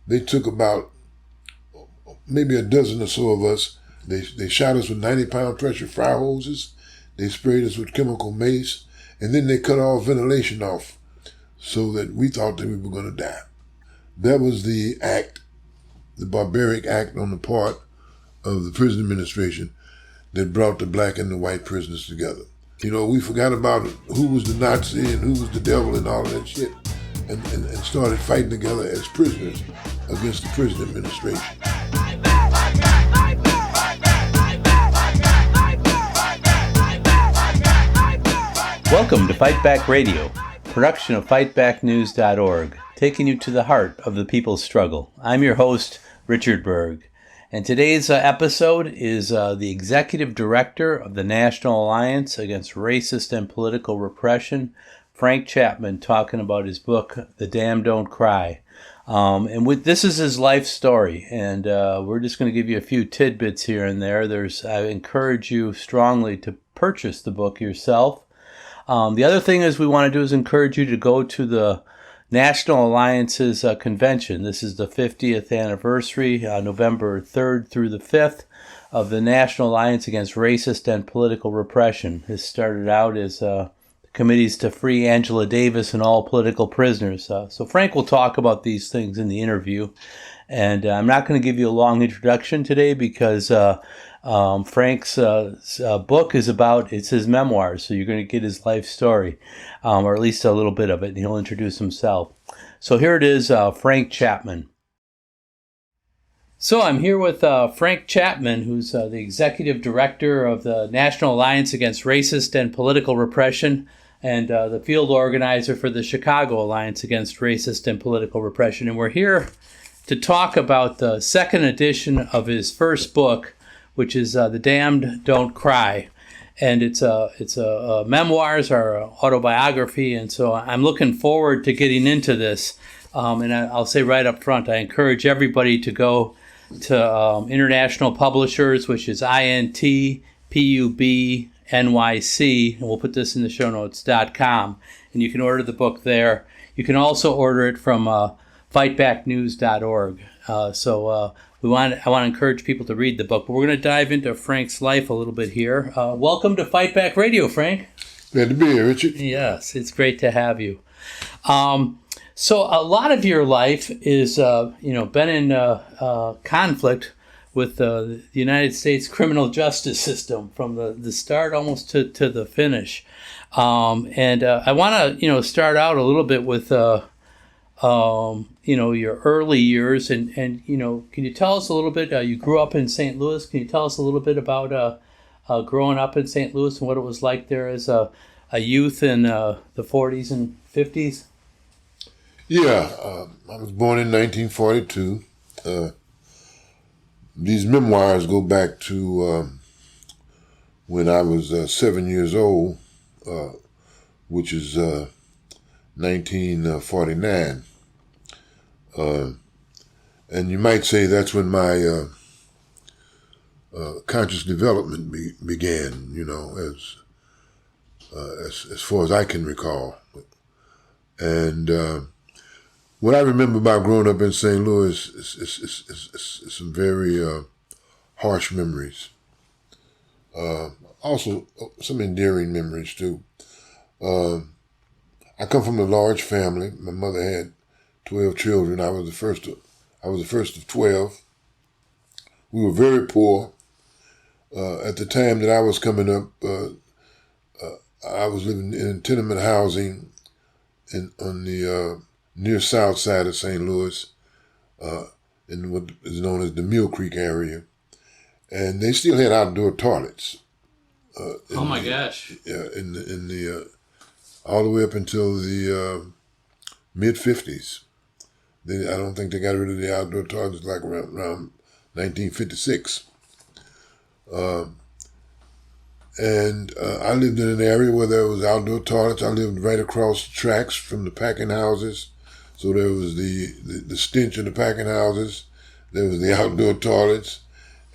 they took about maybe a dozen or so of us. They shot us with 90-pound pressure fire hoses. They sprayed us with chemical mace, and then they cut all ventilation off so that we thought that we were going to die. That was the act, the barbaric act on the part of the prison administration that brought the black and the white prisoners together. You know, we forgot about who was the Nazi and who was the devil and all of that shit, and started fighting together as prisoners against the prison administration. Welcome to Fight Back Radio, production of fightbacknews.org, taking you to the heart of the people's struggle. I'm your host, Richard Berg, and today's episode is the Executive Director of the National Alliance Against Racist and Political Repression, Frank Chapman, talking about his book, The Damned Don't Cry. This is his life story, and we're just going to give you a few tidbits here and there. I encourage you strongly to purchase the book yourself. The other thing is we want to do is encourage you to go to the National Alliance's convention. This is the 50th anniversary, November 3rd through the 5th, of the National Alliance Against Racist and Political Repression. This started out as committees to free Angela Davis and all political prisoners. So Frank will talk about these things in the interview. And I'm not going to give you a long introduction today because Frank's book is it's his memoirs, so you're going to get his life story, or at least a little bit of it, and he'll introduce himself. So here it is, Frank Chapman. So I'm here with Frank Chapman, who's the Executive Director of the National Alliance Against Racist and Political Repression, and the field organizer for the Chicago Alliance Against Racist and Political Repression. And we're here to talk about the second edition of his first book, which is The Damned Don't Cry. And it's a memoirs or autobiography, and so I'm looking forward to getting into this. And I'll say right up front, I encourage everybody to go to International Publishers, which is INTPUB NYC, and we'll put this in the show notes.com, and you can order the book there. You can also order it from fightbacknews.org. I want to encourage people to read the book, but we're going to dive into Frank's life a little bit here. Welcome to Fight Back Radio, Frank. Glad to be here, Richard. Yes, it's great to have you. So a lot of your life is, been in conflict with the United States criminal justice system from the start almost to the finish. And I want to, start out a little bit with your early years, and can you tell us a little bit, you grew up in St. Louis, can you tell us a little bit about growing up in St. Louis and what it was like there as a youth in the 40s and 50s? Yeah, I was born in 1942. These memoirs go back to when I was 7 years old, which is 1949. And you might say that's when my conscious development began, as far as I can recall. And what I remember about growing up in St. Louis is some very harsh memories. Also, some endearing memories, too. I come from a large family. My mother had 12 children. I was the first of 12. We were very poor. At the time that I was coming up, I was living in tenement housing on the near south side of St. Louis, in what is known as the Mill Creek area. And they still had outdoor toilets. Oh my gosh. Yeah, in the all the way up until the mid-50s. I don't think they got rid of the outdoor toilets like around 1956. And I lived in an area where there was outdoor toilets. I lived right across the tracks from the packing houses. So there was the stench of the packing houses. There was the outdoor toilets.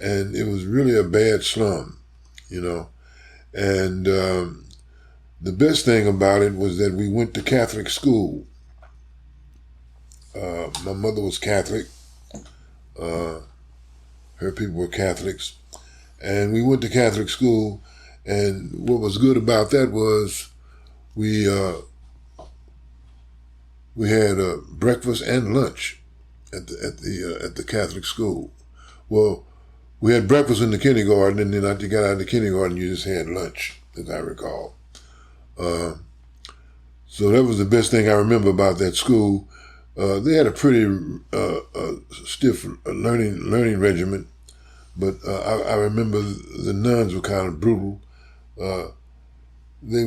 And it was really a bad slum, And the best thing about it was that we went to Catholic school. My mother was Catholic, Her people were Catholics. And we went to Catholic school, and what was good about that was we had breakfast and lunch at the Catholic school. Well, we had breakfast in the kindergarten, and then after you got out of the kindergarten, you just had lunch, as I recall. So that was the best thing I remember about that school. They had a pretty stiff learning regimen, but I remember the nuns were kind of brutal. They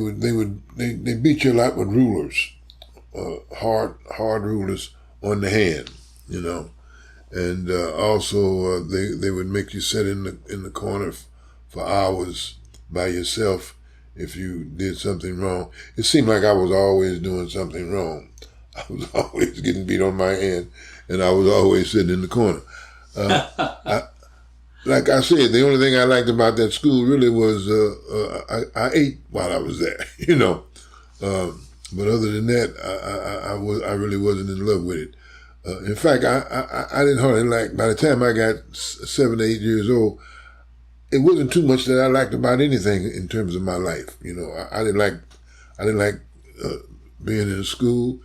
beat you a lot with rulers, hard rulers on the hand, you know, and also they would make you sit in the corner for hours by yourself if you did something wrong. It seemed like I was always doing something wrong. I was always getting beat on my hand, and I was always sitting in the corner. Like I said, the only thing I liked about that school really was I ate while I was there, you know. But other than that, I really wasn't in love with it. In fact, I didn't hardly like. By the time I got 7 or 8 years old, it wasn't too much that I liked about anything in terms of my life. You know, I didn't like being in school.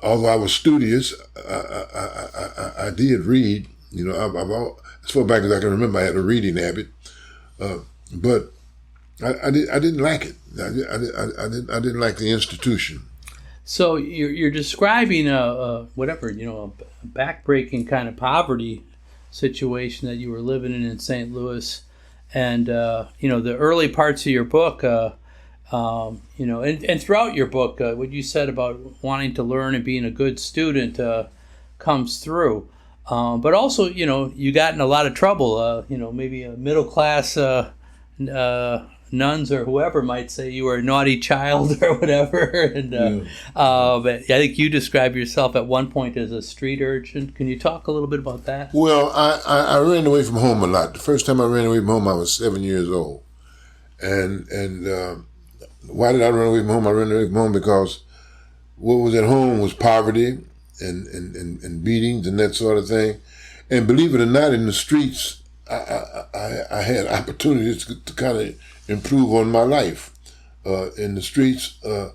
Although I was studious, I did read. You know, as far back as I can remember, I had a reading habit. But I didn't like it. I didn't like the institution. So you're describing a backbreaking kind of poverty situation that you were living in St. Louis, and the early parts of your book, and throughout your book, what you said about wanting to learn and being a good student comes through. But also, you got in a lot of trouble. Maybe a middle class nuns or whoever might say you were a naughty child or whatever. And but I think you describe yourself at one point as a street urchin. Can you talk a little bit about that? Well, I ran away from home a lot. The first time I ran away from home, I was 7 years old. And why did I run away from home? I ran away from home because what was at home was poverty and beatings and that sort of thing. And believe it or not, in the streets, I had opportunities to kind of improve on my life. In the streets, I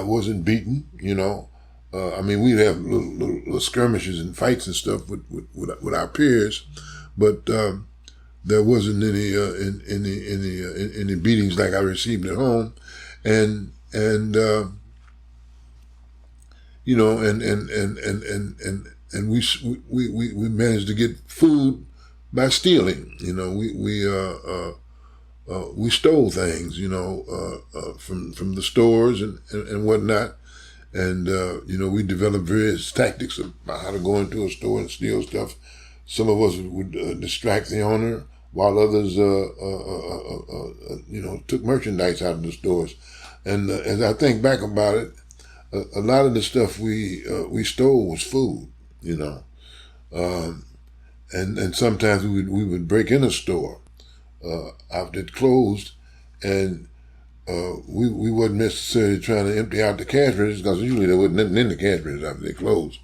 wasn't beaten, you know. We'd have little skirmishes and fights and stuff with our peers, but there wasn't any beatings like I received at home, and we managed to get food by stealing. You know, we stole things, from the stores and whatnot. And, we developed various tactics about how to go into a store and steal stuff. Some of us would distract the owner, while others, took merchandise out of the stores. And as I think back about it, a lot of the stuff we stole was food, and sometimes we would break in a store after it closed, and we wasn't necessarily trying to empty out the cash registers, because usually there wasn't nothing in the cash registers after they closed.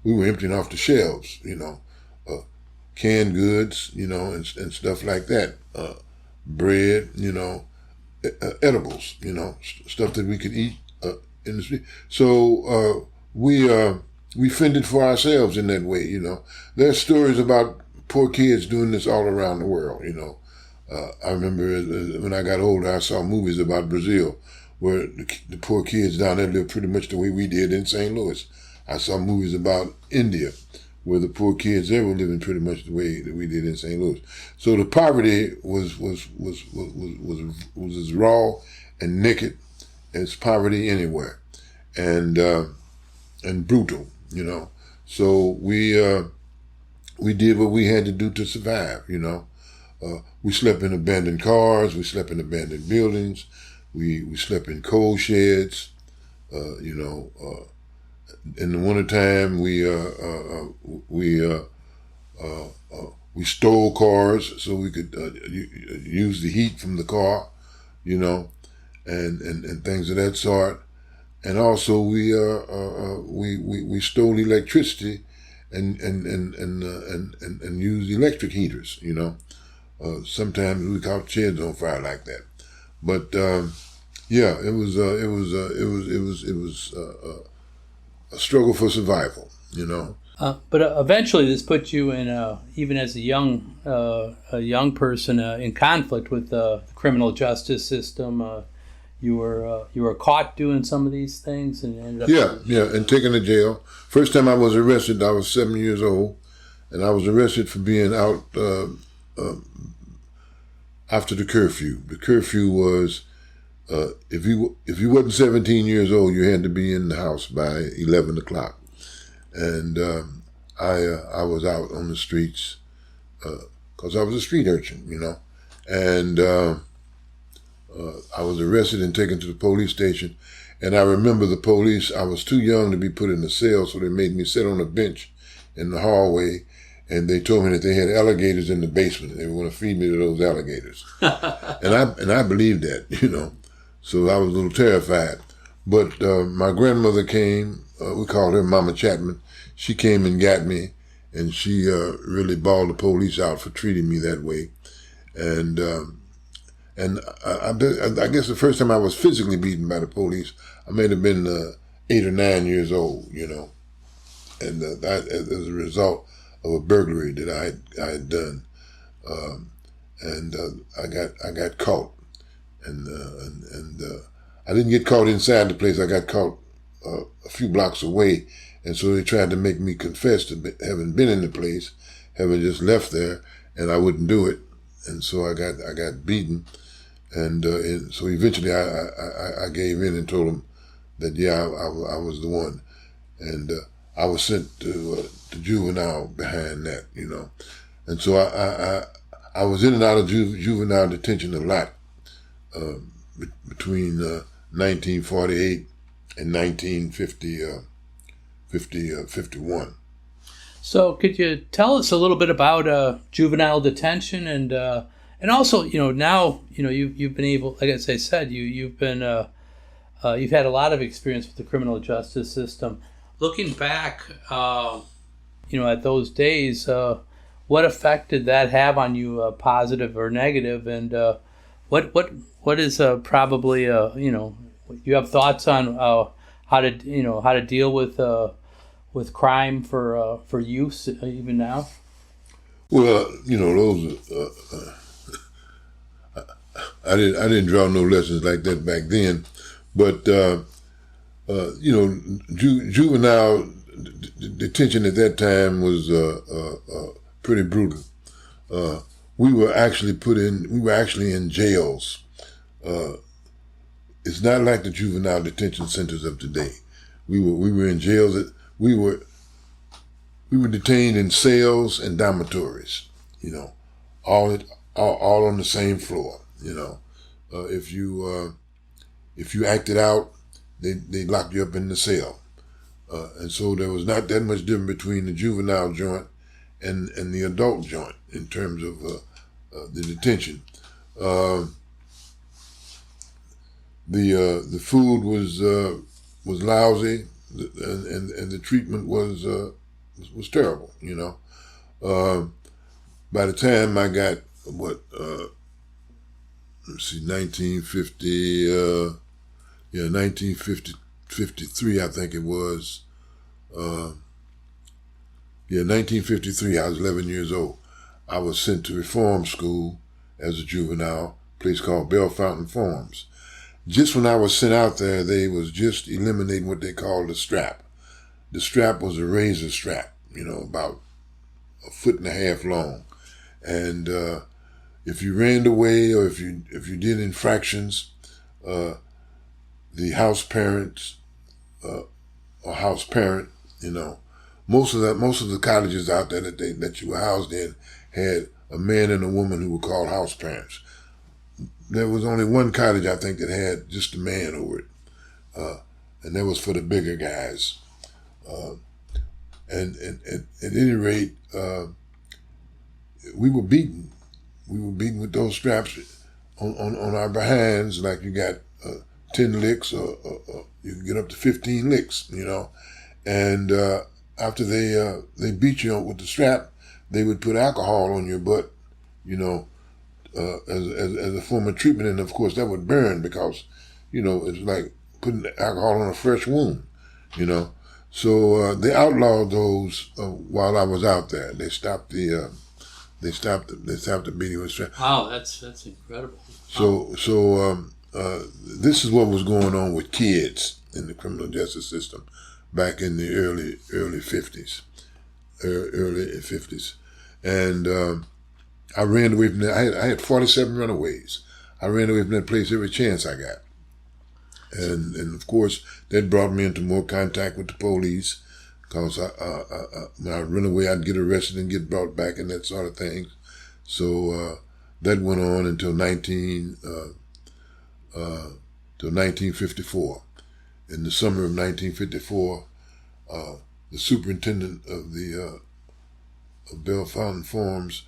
We were emptying off the shelves, canned goods, and stuff like that, bread, edibles, stuff that we could eat in the street. So we fended for ourselves in that way. There's stories about poor kids doing this all around the world. I remember when I got older, I saw movies about Brazil, where the poor kids down there live pretty much the way we did in St. Louis. I saw movies about India, where the poor kids there were living pretty much the way that we did in St. Louis. So the poverty was as raw and naked as poverty anywhere, and brutal. So we did what we had to do to survive. We slept in abandoned cars. We slept in abandoned buildings. We slept in coal sheds. In the wintertime, we stole cars so we could use the heat from the car, and things of that sort. And also we stole electricity and use electric heaters. Sometimes we caught sheds on fire like that. But yeah, it was a struggle for survival. But eventually, this put you in, even as a young person, in conflict with the criminal justice system. You were caught doing some of these things, and ended up and taken to jail. First time I was arrested, I was 7 years old, and I was arrested for being out after the curfew. The curfew was if you wasn't 17 years old, you had to be in the house by 11 o'clock. And I was out on the streets because I was a street urchin, and I was arrested and taken to the police station. And I remember the police, I was too young to be put in a cell, so they made me sit on a bench in the hallway, and they told me that they had alligators in the basement. They were going to feed me to those alligators. and I believed that, so I was a little terrified. But my grandmother came. We called her Mama Chapman. She came and got me, and she really bawled the police out for treating me that way. And I guess the first time I was physically beaten by the police, I may have been 8 or 9 years old, and that as a result of a burglary that I had done, and I got caught, and I didn't get caught inside the place. I got caught a few blocks away, and so they tried to make me confess to having been in the place, having just left there, and I wouldn't do it, and so I got beaten, and so eventually I gave in and told them that I was the one, and I was sent to juvenile behind that, and so I was in and out of juvenile detention a lot between 1948 and 1951. So could you tell us a little bit about juvenile detention and also now you've been able, like as I said, you've been you've had a lot of experience with the criminal justice system. Looking back, at those days, what effect did that have on you, positive or negative, and what is probably you have thoughts on how to deal with crime for youth even now? Well, those I didn't draw no lessons like that back then, but juvenile detention at that time was pretty brutal. We were actually in jails. It's not like the juvenile detention centers of today. We were in jails. We were detained in cells and dormitories. All on the same floor. If you acted out, they locked you up in the cell. And so there was not that much difference between the juvenile joint and the adult joint in terms of the detention. The food was lousy, and the treatment was terrible. By the time I got 1953, I think it was. 1953. I was 11 years old. I was sent to reform school as a juvenile, a place called Bell Fountain Farms. Just when I was sent out there, they was just eliminating what they called the strap. The strap was a razor strap, about 1.5 feet long. And if you ran away or if you did infractions, the house parents or house parent, most of the colleges out there that you were housed in had a man and a woman who were called house parents. There was only one college, I think, that had just a man over it, and that was for the bigger guys. And at any rate, we were beaten. We were beaten with those straps on our behinds, like you got 10 licks, or you can get up to 15 licks, And after they beat you with the strap, they would put alcohol on your butt, as a form of treatment, and of course that would burn because, it's like putting alcohol on a fresh wound, So they outlawed those while I was out there. They stopped the beating with strap. Wow, that's incredible. So this is what was going on with kids in the criminal justice system back in the early 50s, and I ran away from that. I had 47 runaways. I ran away from that place every chance I got, and of course that brought me into more contact with the police, because when I run away I'd get arrested and get brought back and that sort of thing. So that went on until 1954. In the summer of 1954, the superintendent of the Bellefontaine Farms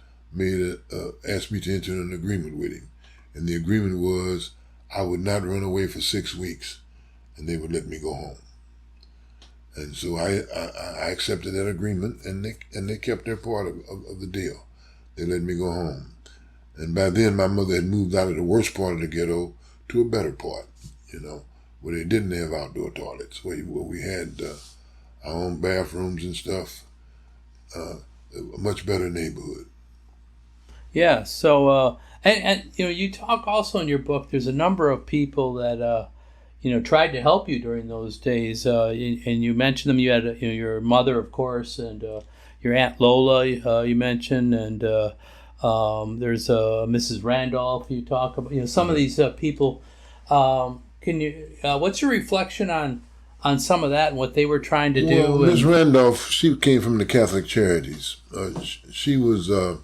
asked me to enter an agreement with him, and the agreement was I would not run away for 6 weeks, and they would let me go home. And so I accepted that agreement, and they kept their part of the deal. They let me go home, and by then my mother had moved out of the worst part of the ghetto to a better part, where they didn't have outdoor toilets, where we had our own bathrooms and stuff. A much better neighborhood. Yeah. So, and you talk also in your book. There's a number of people that tried to help you during those days. And you mentioned them. You had your mother, of course, and your Aunt Lola. You mentioned, and there's Mrs. Randolph. You talk about some of these people. Can you? What's your reflection on some of that and what they were trying to do? Miss Randolph, she came from the Catholic Charities. She was a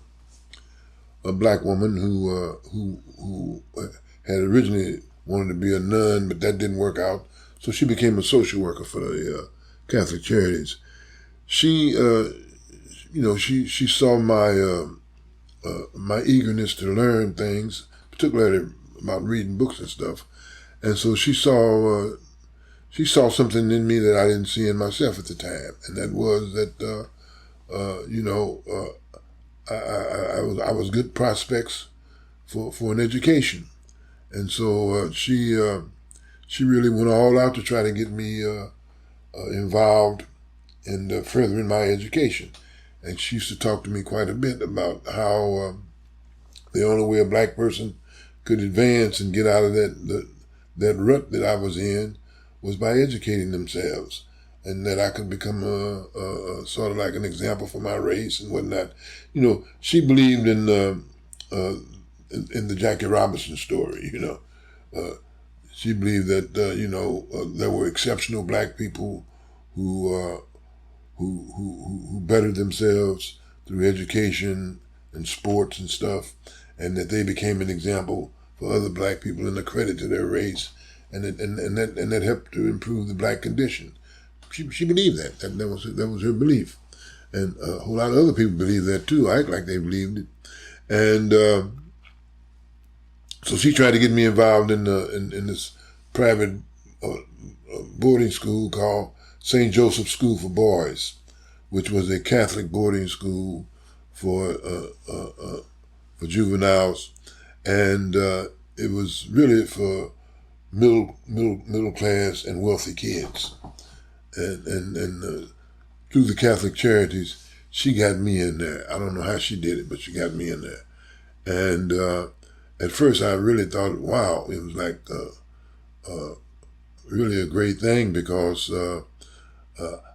black woman who had originally wanted to be a nun, but that didn't work out. So she became a social worker for the Catholic Charities. She, she saw my eagerness to learn things, particularly about reading books and stuff, and so she saw something in me that I didn't see in myself at the time, and that was that I was good prospects for an education, and so she really went all out to try to get me involved in furthering my education, and she used to talk to me quite a bit about how the only way a black person could advance and get out of that rut that I was in was by educating themselves, and that I could become a sort of like an example for my race and whatnot. She believed in the Jackie Robinson story. She believed that there were exceptional black people who bettered themselves through education and sports and stuff, and that they became an example for other black people and a credit to their race, and that helped to improve the black condition. She believed that. That was her belief, and a whole lot of other people believe that too. Act like they believed it, and so she tried to get me involved in this private boarding school called St. Joseph's School for Boys, which was a Catholic boarding school for juveniles, and it was really for middle class and wealthy kids, and through the Catholic Charities, she got me in there. I don't know how she did it, but she got me in there, and at first I really thought, wow, it was like really a great thing, because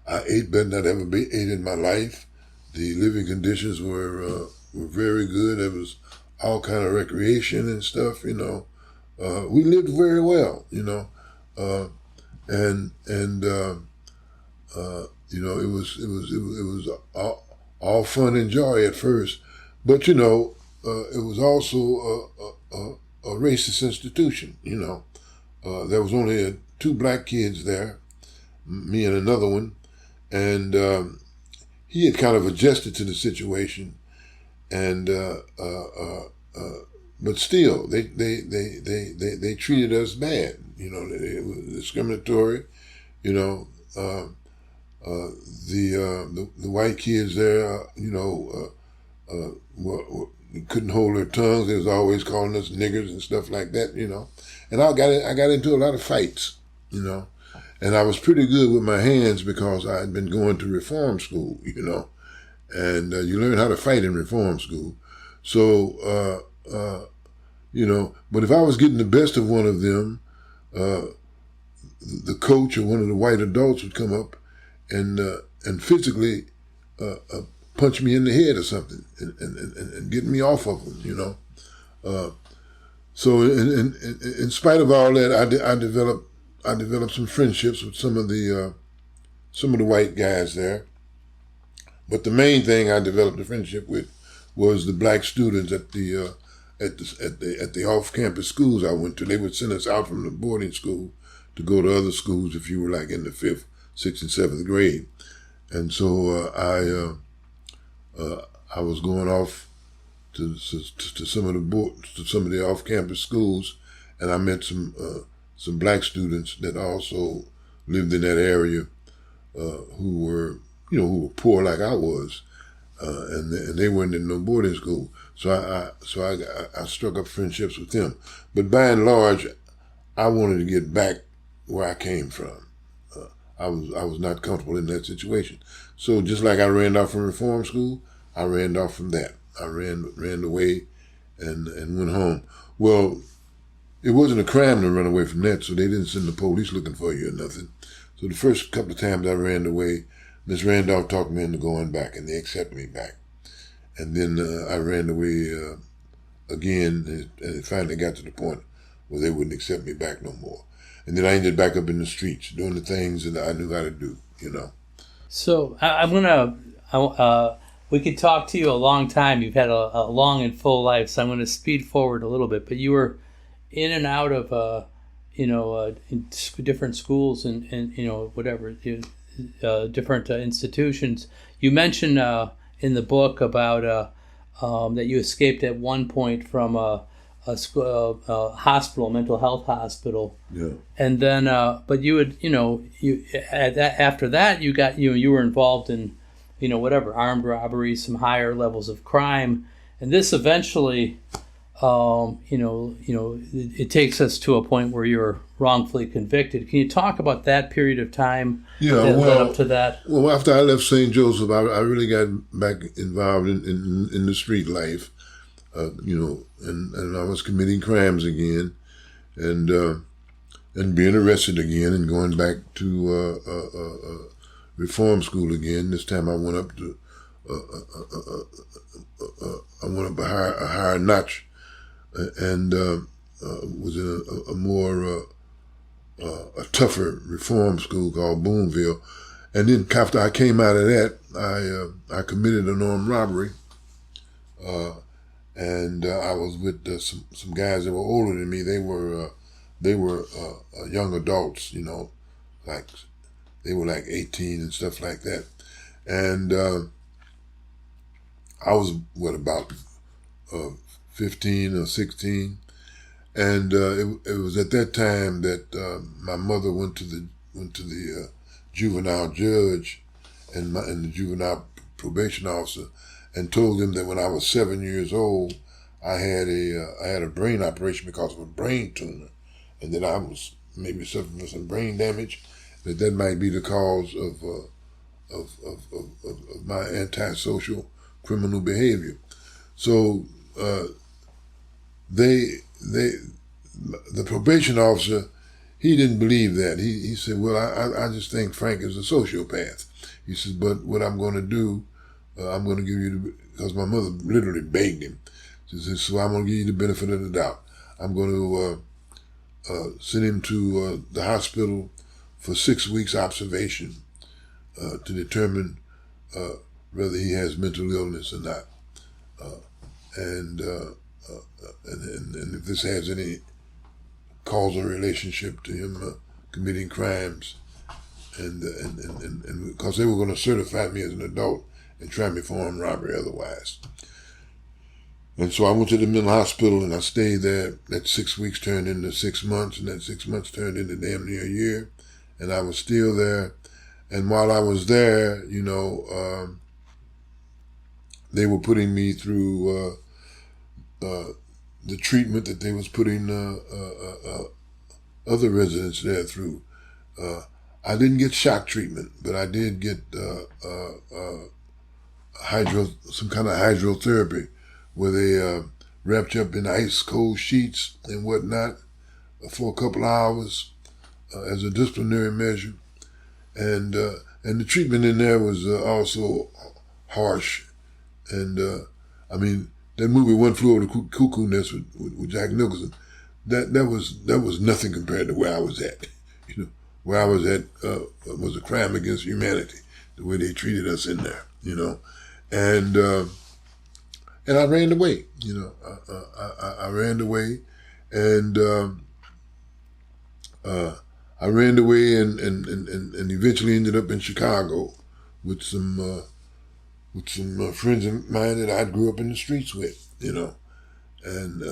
I ate better than I'd ever ate in my life. The living conditions were very good. There was all kind of recreation and stuff. We lived very well. It was all fun and joy at first, but it was also a racist institution. There was only 2 black kids there, me and another one, and he had kind of adjusted to the situation, and but still they treated us bad. They were discriminatory. The white kids there, couldn't hold their tongues. They was always calling us niggers and stuff like that, And I got into a lot of fights, And I was pretty good with my hands because I had been going to reform school, And you learn how to fight in reform school. So, but if I was getting the best of one of them, the coach or one of the white adults would come up and physically punch me in the head or something and get me off of them, So in spite of all that, I developed some friendships with some of the white guys there. But the main thing I developed a friendship with was the black students at the off-campus schools I went to. They would send us out from the boarding school to go to other schools if you were like in the 5th, 6th, and 7th grade. And so I was going off to some of the off-campus schools, and I met some black students that also lived in that area who were poor like I was, and they weren't in no boarding school. So I struck up friendships with them. But by and large, I wanted to get back where I came from. I was not comfortable in that situation. So just like I ran off from reform school, I ran off from that. I ran away and went home. Well, it wasn't a crime to run away from that, so they didn't send the police looking for you or nothing. So the first couple of times I ran away, Miss Randolph talked me into going back, and they accepted me back. And then I ran away again, and it finally got to the point where they wouldn't accept me back no more. And then I ended back up in the streets doing the things that I knew how to do, So we could talk to you a long time. You've had a long and full life, so I'm going to speed forward a little bit. But you were in and out of, in different schools and whatever, different institutions. You mentioned in the book about that you escaped at one point from a hospital, mental health hospital. Yeah. And then, but you would, after that, you were involved in, armed robbery, some higher levels of crime, and this eventually, it takes us to a point where you're wrongfully convicted. Can you talk about that period of time that led up to that? Well, after I left St. Joseph, I really got back involved in the street life, and I was committing crimes again, and being arrested again, and going back to reform school again. This time I went up to a higher notch, and was in a more a tougher reform school called Boonville. And then after I came out of that, I committed an armed robbery, and I was with some guys that were older than me. They were young adults, like they were like 18 and stuff like that. And I was about 15 or 16, and it was at that time that my mother went to the juvenile judge and the juvenile probation officer and told them that when I was 7 years old, I had a brain operation because of a brain tumor, and that I was maybe suffering from some brain damage. That might be the cause of my antisocial criminal behavior. So the probation officer, he didn't believe that. He said, well, I just think Frank is a sociopath. He says, but what I'm going to do, I'm going to give you because my mother literally begged him. She says, so I'm going to give you the benefit of the doubt. I'm going to send him to the hospital for 6 weeks observation to determine whether he has mental illness or not, and if this has any causal relationship to him committing crimes, and because they were going to certify me as an adult and try me for armed robbery otherwise. And so I went to the mental hospital and I stayed there. That 6 weeks turned into 6 months, and that 6 months turned into damn near a year. And I was still there. And while I was there, they were putting me through the treatment that they was putting other residents there through. I didn't get shock treatment, but I did get some kind of hydrotherapy, where they wrapped you up in ice cold sheets and whatnot for a couple of hours as a disciplinary measure, and the treatment in there was also harsh. And I mean, that movie One Flew Over the Cuckoo Nest with Jack Nicholson, that was nothing compared to where I was at. Where I was at was a crime against humanity, the way they treated us in there. And I ran away. I ran away, and I ran away, and eventually ended up in Chicago with some friends of mine that I grew up in the streets with. And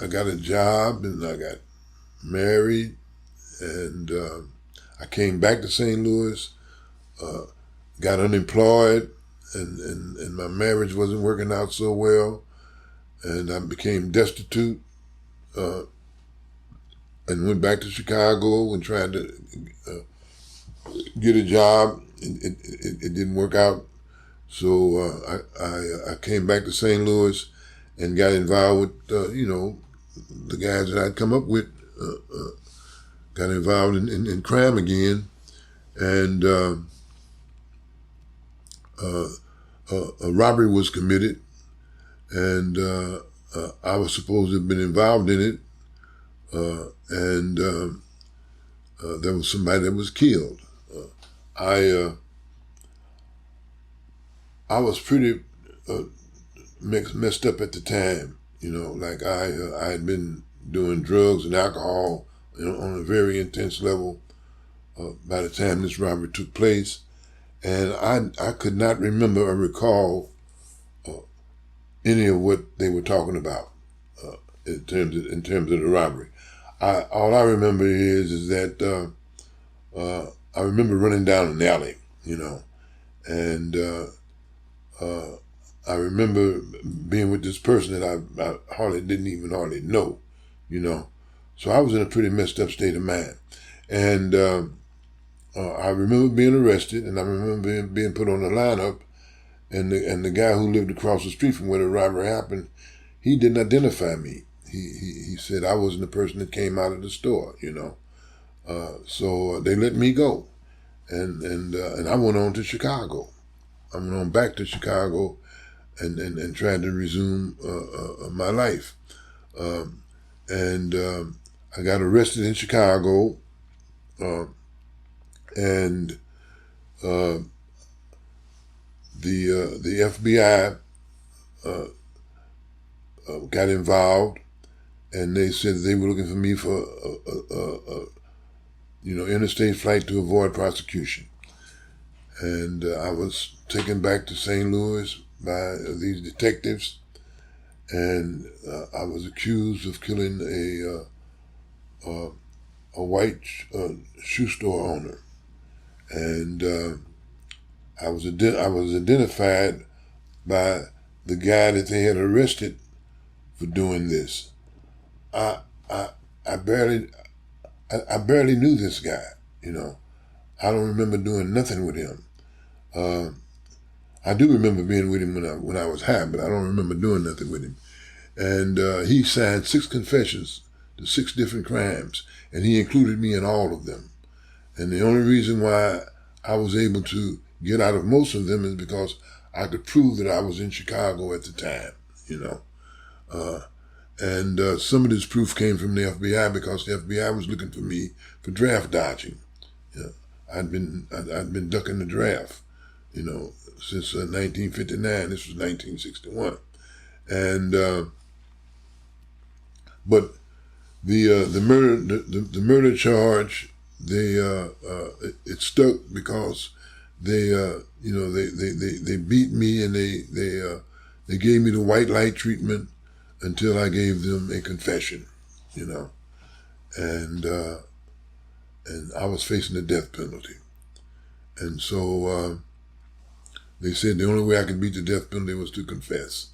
I got a job, and I got married, and I came back to St. Louis, got unemployed, and my marriage wasn't working out so well, and I became destitute, and went back to Chicago and tried to get a job. It didn't work out, so I came back to St. Louis and got involved with the guys that I'd come up with. Got involved in crime again, and a robbery was committed, and I was supposed to have been involved in it, and there was somebody that was killed. I was pretty messed up at the time, like I had been doing drugs and alcohol on a very intense level by the time this robbery took place, and I could not remember or recall any of what they were talking about in terms of the robbery. All I remember is that I remember running down an alley, and I remember being with this person that I didn't even hardly know, So I was in a pretty messed up state of mind. And I remember being arrested, and I remember being put on the lineup, and the guy who lived across the street from where the robbery happened, he didn't identify me. He said I wasn't the person that came out of the store, So they let me go. And I went on to Chicago. I went on back to Chicago and tried to resume my life. I got arrested in Chicago, and the FBI got involved, and they said they were looking for me for interstate flight to avoid prosecution. And I was taken back to St. Louis by these detectives, and I was accused of killing a white shoe store owner, and I was identified by the guy that they had arrested for doing this. I barely knew this guy, I don't remember doing nothing with him. I do remember being with him when I was high, but I don't remember doing nothing with him. And he signed 6 confessions to 6 different crimes, and he included me in all of them. And the only reason why I was able to get out of most of them is because I could prove that I was in Chicago at the time, And some of this proof came from the FBI, because the FBI was looking for me for draft dodging. I'd been ducking the draft, since 1959. This was 1961, and but the murder charge, it stuck because they beat me, and they gave me the white light treatment until I gave them a confession, and and I was facing the death penalty. And so they said the only way I could beat the death penalty was to confess.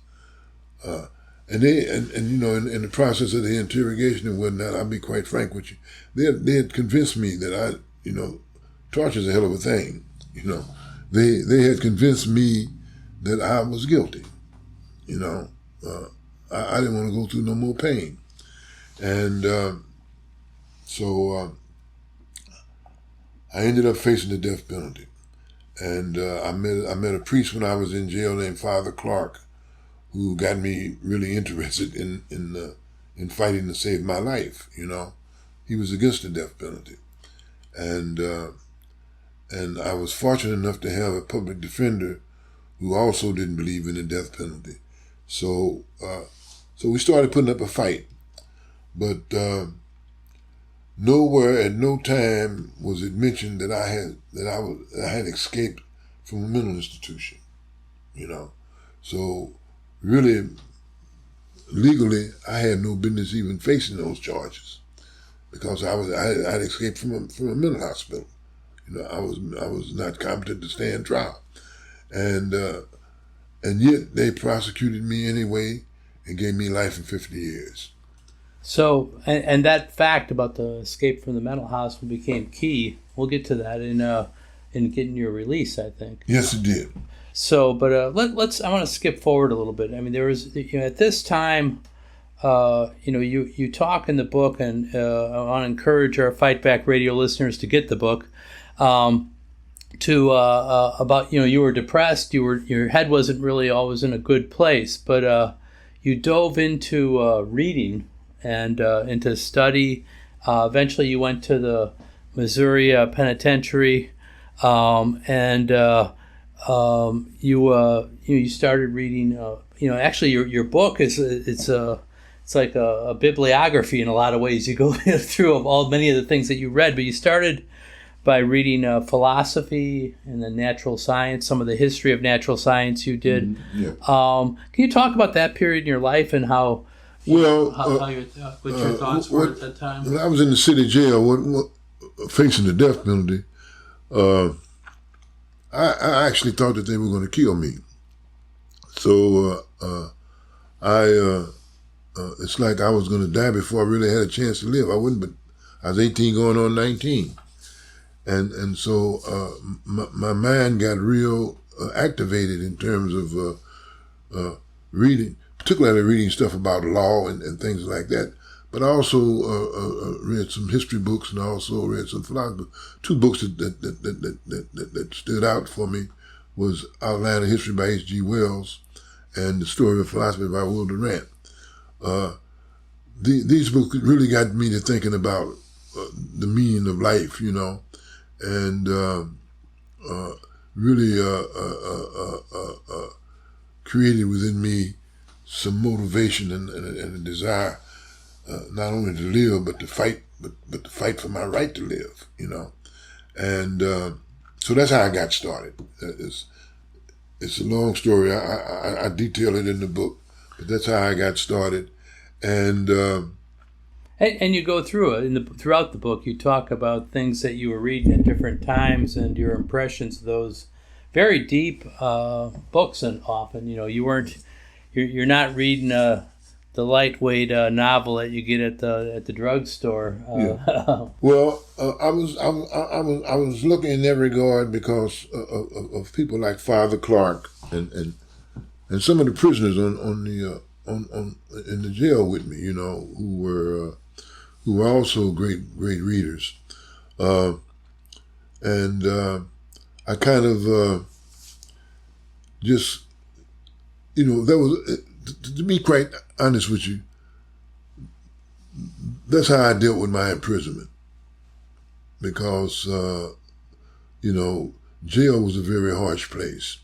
And you know, in the process of the interrogation and whatnot, I'll be quite frank with you, they had convinced me that torture's a hell of a thing. You know, they had convinced me that I was guilty. You know, I didn't want to go through no more pain, and so I ended up facing the death penalty. And I met a priest when I was in jail named Father Clark, who got me really interested in fighting to save my life. You know, he was against the death penalty, and I was fortunate enough to have a public defender who also didn't believe in the death penalty. So we started putting up a fight, but nowhere at no time was it mentioned that I had escaped from a mental institution. You know, so really, legally, I had no business even facing those charges because I had escaped from a mental hospital. You know, I was not competent to stand trial, and yet they prosecuted me anyway and gave me life in 50 years. So, and that fact about the escape from the mental hospital became key. We'll get to that in getting your release, I think. Yes, it did. So, but let's. I want to skip forward a little bit. I mean, there was, at this time, you talk in the book, and I want to encourage our Fight Back Radio listeners to get the book. About you were depressed. Your head wasn't really always in a good place, but you dove into reading and into study. Eventually, you went to the Missouri Penitentiary, and you started reading. Actually, your book it's like a bibliography in a lot of ways. You go through many of the things that you read, but you started by reading philosophy and the natural science, some of the history of natural science you did. Yeah. Can you talk about that period in your life and how your thoughts were at that time? When I was in the city jail facing the death penalty, I actually thought that they were going to kill me. So it's like I was going to die before I really had a chance to live. I wouldn't, but I was 18 going on 19. And so my mind got real activated in terms of reading, particularly reading stuff about law and things like that. But I also read some history books and I also read some philosophy. Two books that stood out for me was Outline of History by H.G. Wells and The Story of Philosophy by Will Durant. These books really got me to thinking about the meaning of life, you know, and really created within me some motivation and a desire not only to live but to fight, but to fight for my right to live, you know. And so that's how I got started. It's a long story. I detail it in the book, but that's how I got started. And you go through it throughout the book. You talk about things that you were reading at different times and your impressions of those very deep books. And often, you're not reading the lightweight novel that you get at the drugstore. Yeah. Well, I was looking in that regard because of people like Father Clark and some of the prisoners in the jail with me, you know, who were also great readers, and I kind of just, you know, that was, to be quite honest with you, that's how I dealt with my imprisonment, because jail was a very harsh place,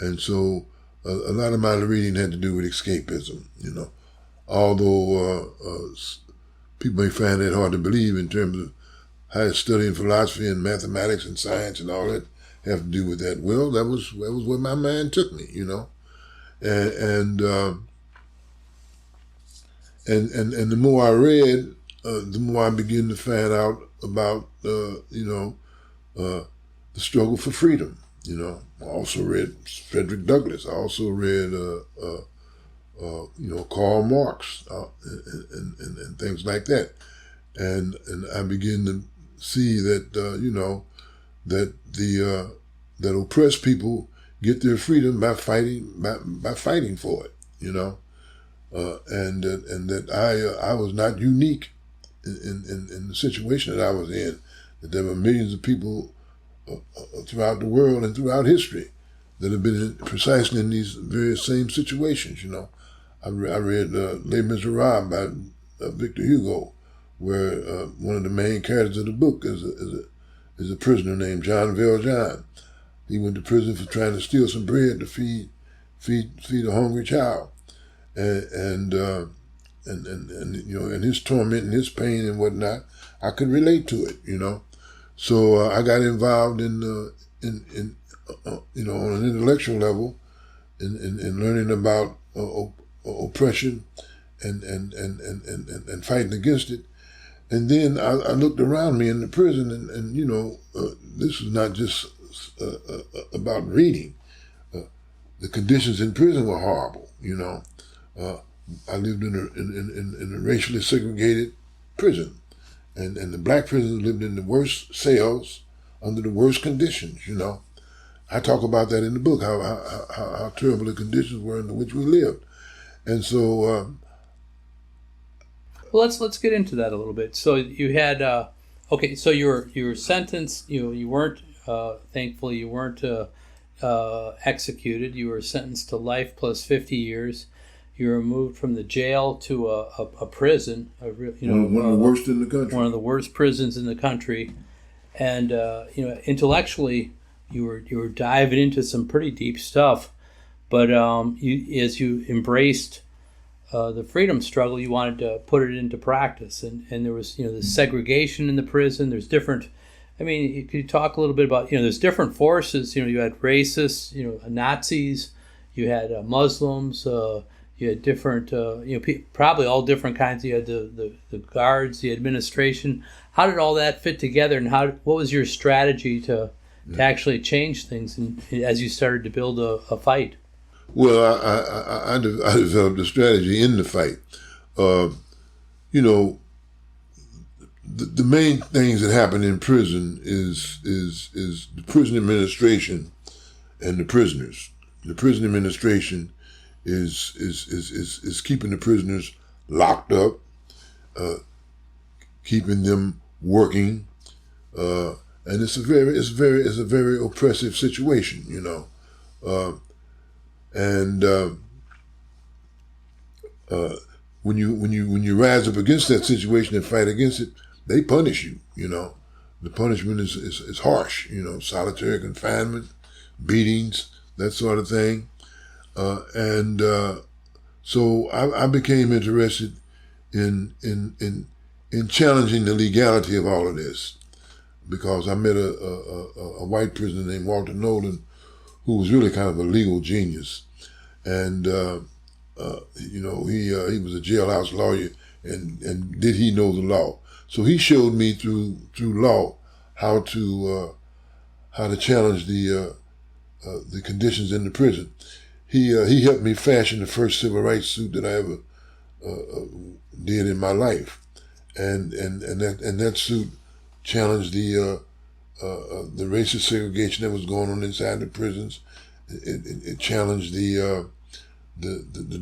and so a lot of my reading had to do with escapism, you know, although people may find that hard to believe in terms of how studying philosophy and mathematics and science and all that have to do with that. Well, that was where my mind took me, you know, and the more I read, the more I began to find out the struggle for freedom. I also read Frederick Douglass. I also read Karl Marx and things like that, and I begin to see that that oppressed people get their freedom by fighting for it. And that I was not unique in the situation that I was in. That there were millions of people throughout the world and throughout history that have been precisely in these very same situations. I read Les Miserables by Victor Hugo, where one of the main characters of the book is a prisoner named Jean Valjean. He went to prison for trying to steal some bread to feed a hungry child, and his torment and his pain and whatnot. I could relate to it, So I got involved in on an intellectual level in learning about oppression and fighting against it. And then I looked around me in the prison, and this was not just about reading. The conditions in prison were horrible. I lived in a racially segregated prison, and the black prisoners lived in the worst cells under the worst conditions. I talk about that in the book, how terrible the conditions were under which we lived, and so. Well, let's get into that a little bit. So you had so you were sentenced. You weren't thankfully you weren't executed. You were sentenced to life plus 50 years. You were moved from the jail to a prison. One of the worst in the country. One of the worst prisons in the country, and intellectually you were diving into some pretty deep stuff. But as you embraced the freedom struggle, you wanted to put it into practice, and there was the segregation in the prison. There's different. I mean, could you talk a little bit about there's different forces. You had racists, Nazis, you had Muslims, you had different, probably all different kinds. You had the guards, the administration. How did all that fit together, and what was your strategy to actually change things, and as you started to build a fight? Well, I developed a strategy in the fight. The main things that happen in prison is the prison administration and the prisoners. The prison administration is keeping the prisoners locked up, keeping them working, and it's a very oppressive situation, And when you rise up against that situation and fight against it, they punish you. The punishment is harsh. Solitary confinement, beatings, that sort of thing. So I became interested in challenging the legality of all of this, because I met a white prisoner named Walter Nolan, who was really kind of a legal genius, and he was a jailhouse lawyer, and did he know the law? So he showed me through law how to challenge the conditions in the prison. He helped me fashion the first civil rights suit that I ever did in my life, and that suit challenged the racist segregation that was going on inside the prisons. It challenged the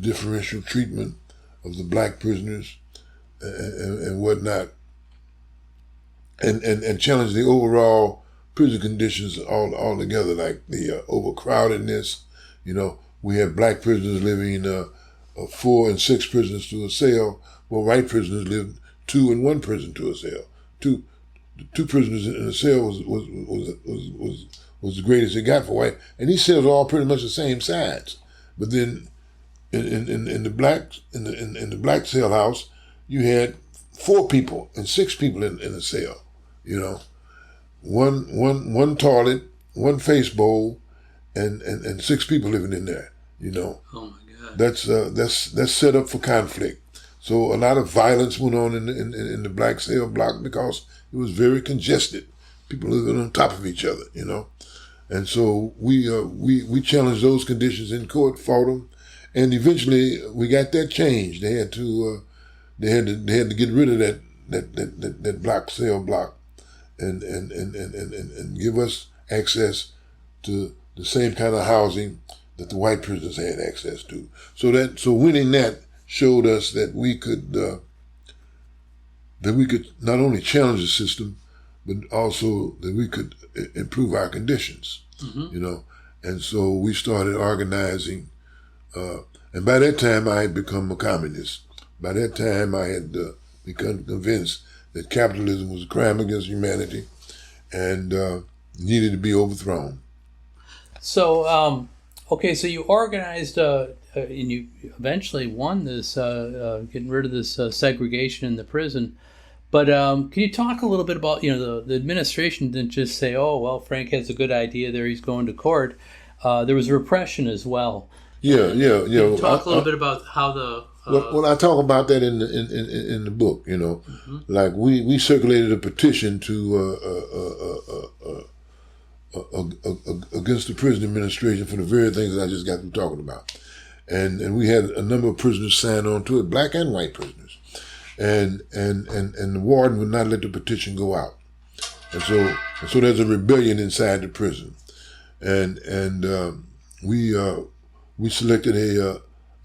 differential treatment of the black prisoners and whatnot, and challenged the overall prison conditions all together, like the overcrowdedness. We have black prisoners living 4 and 6 prisoners to a cell, while white prisoners lived 2 and 1 prison to a cell. Two prisoners in a cell was the greatest it got for white, and these cells are all pretty much the same size. But then in the black cell house, you had 4 people and 6 people in a cell. One toilet, 1 face bowl, and 6 people living in there. Oh my God. That's set up for conflict. So a lot of violence went on in the black cell block, because was very congested. People living on top of each other, you know. And so we challenged those conditions in court, fought them, and eventually we got that changed. They had to get rid of that cell block, and give us access to the same kind of housing that the white prisoners had access to. So winning that showed us that we could not only challenge the system, but also that we could improve our conditions, you know. And so we started organizing, and by that time I had become a communist. By that time I had become convinced that capitalism was a crime against humanity and needed to be overthrown. So, okay, so you organized, and you eventually won this, getting rid of this segregation in the prison. But can you talk a little bit about, the administration didn't just say, oh, well, Frank has a good idea there, he's going to court. There was repression as well. Yeah. Can you talk a little bit about how the... Well, I talk about that in the book, you know. Like we circulated a petition to against the prison administration for the very things that I just got through talking about, and we had a number of prisoners sign on to it, black and white prisoners, and the warden would not let the petition go out, and so there's a rebellion inside the prison, and we selected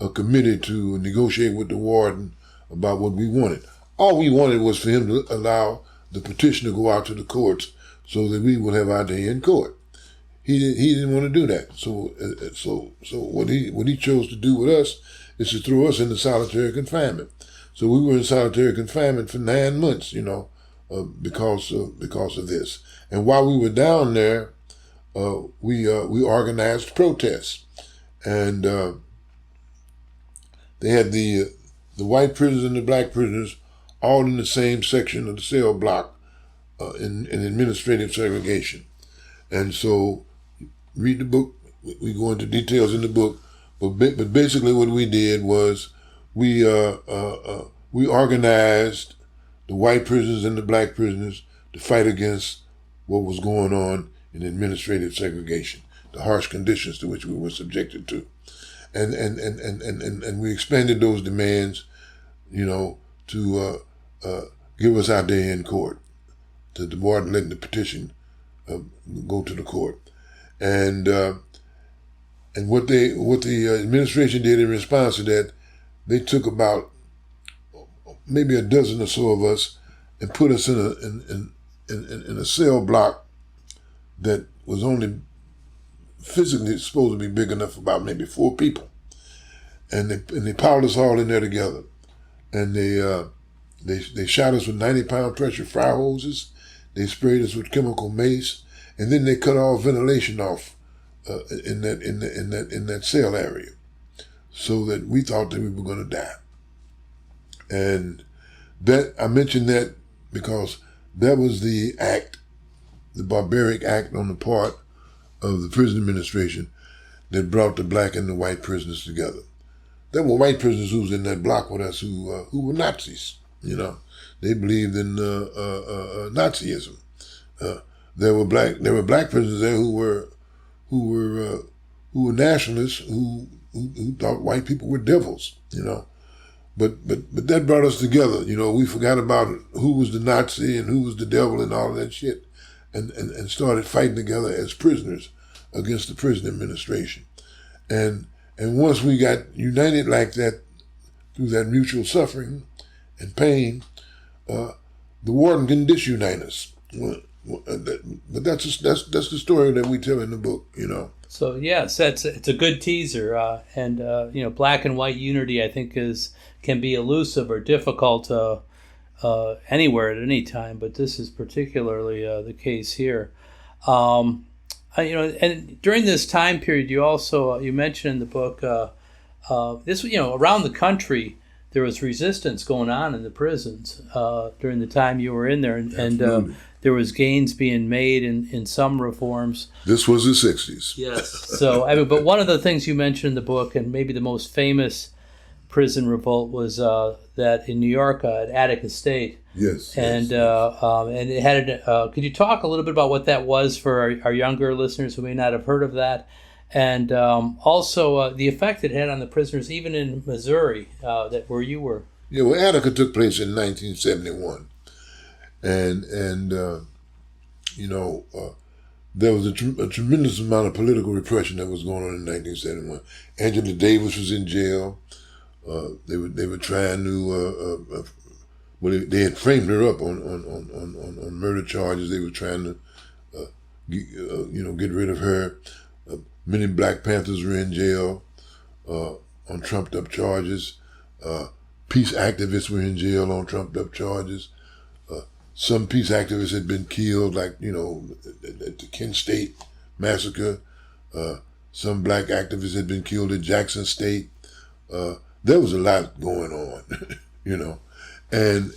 a committee to negotiate with the warden about what we wanted. All we wanted was for him to allow the petition to go out to the courts so that we would have our day in court. He didn't want to do that. So what he chose to do with us is to throw us into solitary confinement. So we were in solitary confinement for 9 months, you know, because of this. And while we were down there, we organized protests, and they had the white prisoners and the black prisoners all in the same section of the cell block in administrative segregation. And so, read the book. We go into details in the book, but basically what we did was we organized the white prisoners and the black prisoners to fight against what was going on in administrative segregation, the harsh conditions to which we were subjected to. And we expanded those demands, you know, to give us our day in court, to the warden letting the petition go to the court, and what the administration did in response to that, they took about maybe a dozen or so of us and put us in a cell block that was only physically supposed to be big enough for about maybe 4 people, and they piled us all in there together, and they shot us with 90-pound pressure fire hoses, they sprayed us with chemical mace, and then they cut all ventilation off in that cell area, so that we thought that we were going to die. And that I mention that because that was the barbaric act on the part of the prison administration that brought the black and the white prisoners together. There were white prisoners who was in that block with us who were Nazis. You know, they believed in Nazism. There were black prisoners there who were nationalists who thought white people were devils. You know, but that brought us together. You know, we forgot about who was the Nazi and who was the devil and all of that shit, and started fighting together as prisoners against the prison administration. And once we got united like that through that mutual suffering and pain, the warden can disunite us. But that's the story that we tell in the book, you know. So yes, it's a good teaser, and black and white unity, I think, can be elusive or difficult anywhere at any time, but this is particularly the case here. And during this time period, you mentioned in the book this, around the country there was resistance going on in the prisons during the time you were in there, and there was gains being made in some reforms. This was the 60s. Yes. So, but one of the things you mentioned in the book, and maybe the most famous prison revolt, was that in New York at Attica State, Yes. And and it had. Could you talk a little bit about what that was for our younger listeners who may not have heard of that, and also the effect it had on the prisoners, even in Missouri, that where you were? Yeah, well, Attica took place in 1971, and there was a tremendous amount of political repression that was going on in 1971. Angela Davis was in jail. They were trying to. They had framed her up on murder charges. They were trying to, get rid of her. Many Black Panthers were in jail on trumped-up charges. Peace activists were in jail on trumped-up charges. Some peace activists had been killed, like, at the Kent State massacre. Some Black activists had been killed at Jackson State. There was a lot going on, and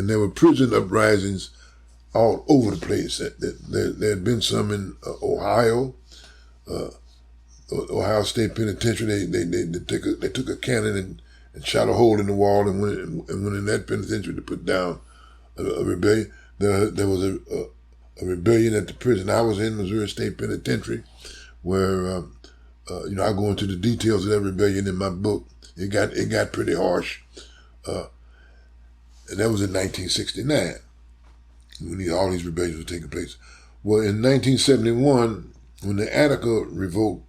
there were prison uprisings all over the place. There had been some in Ohio. Ohio State Penitentiary. They took a cannon and shot a hole in the wall and went in that penitentiary to put down a rebellion. There was a rebellion at the prison I was in, Missouri State Penitentiary, where I go into the details of that rebellion in my book. It got pretty harsh, and that was in 1969 when all these rebellions were taking place. Well, in 1971, when the Attica revolt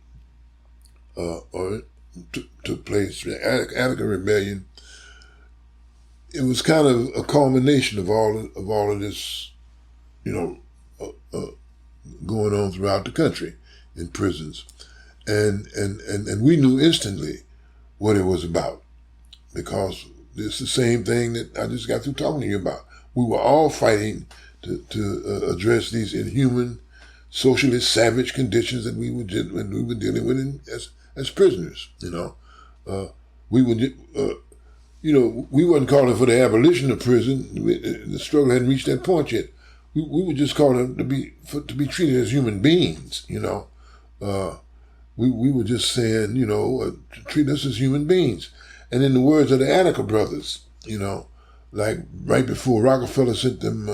took place, the Attica Rebellion, it was kind of a culmination of all of this, going on throughout the country in prisons, and we knew instantly what it was about, because it's the same thing that I just got through talking to you about. We were all fighting to address these inhuman, socially savage conditions that we were dealing with as prisoners. We wasn't calling for the abolition of prison. The struggle hadn't reached that point yet. We were just calling to be treated as human beings. We were just saying, treat us as human beings. And in the words of the Attica brothers, like right before Rockefeller sent them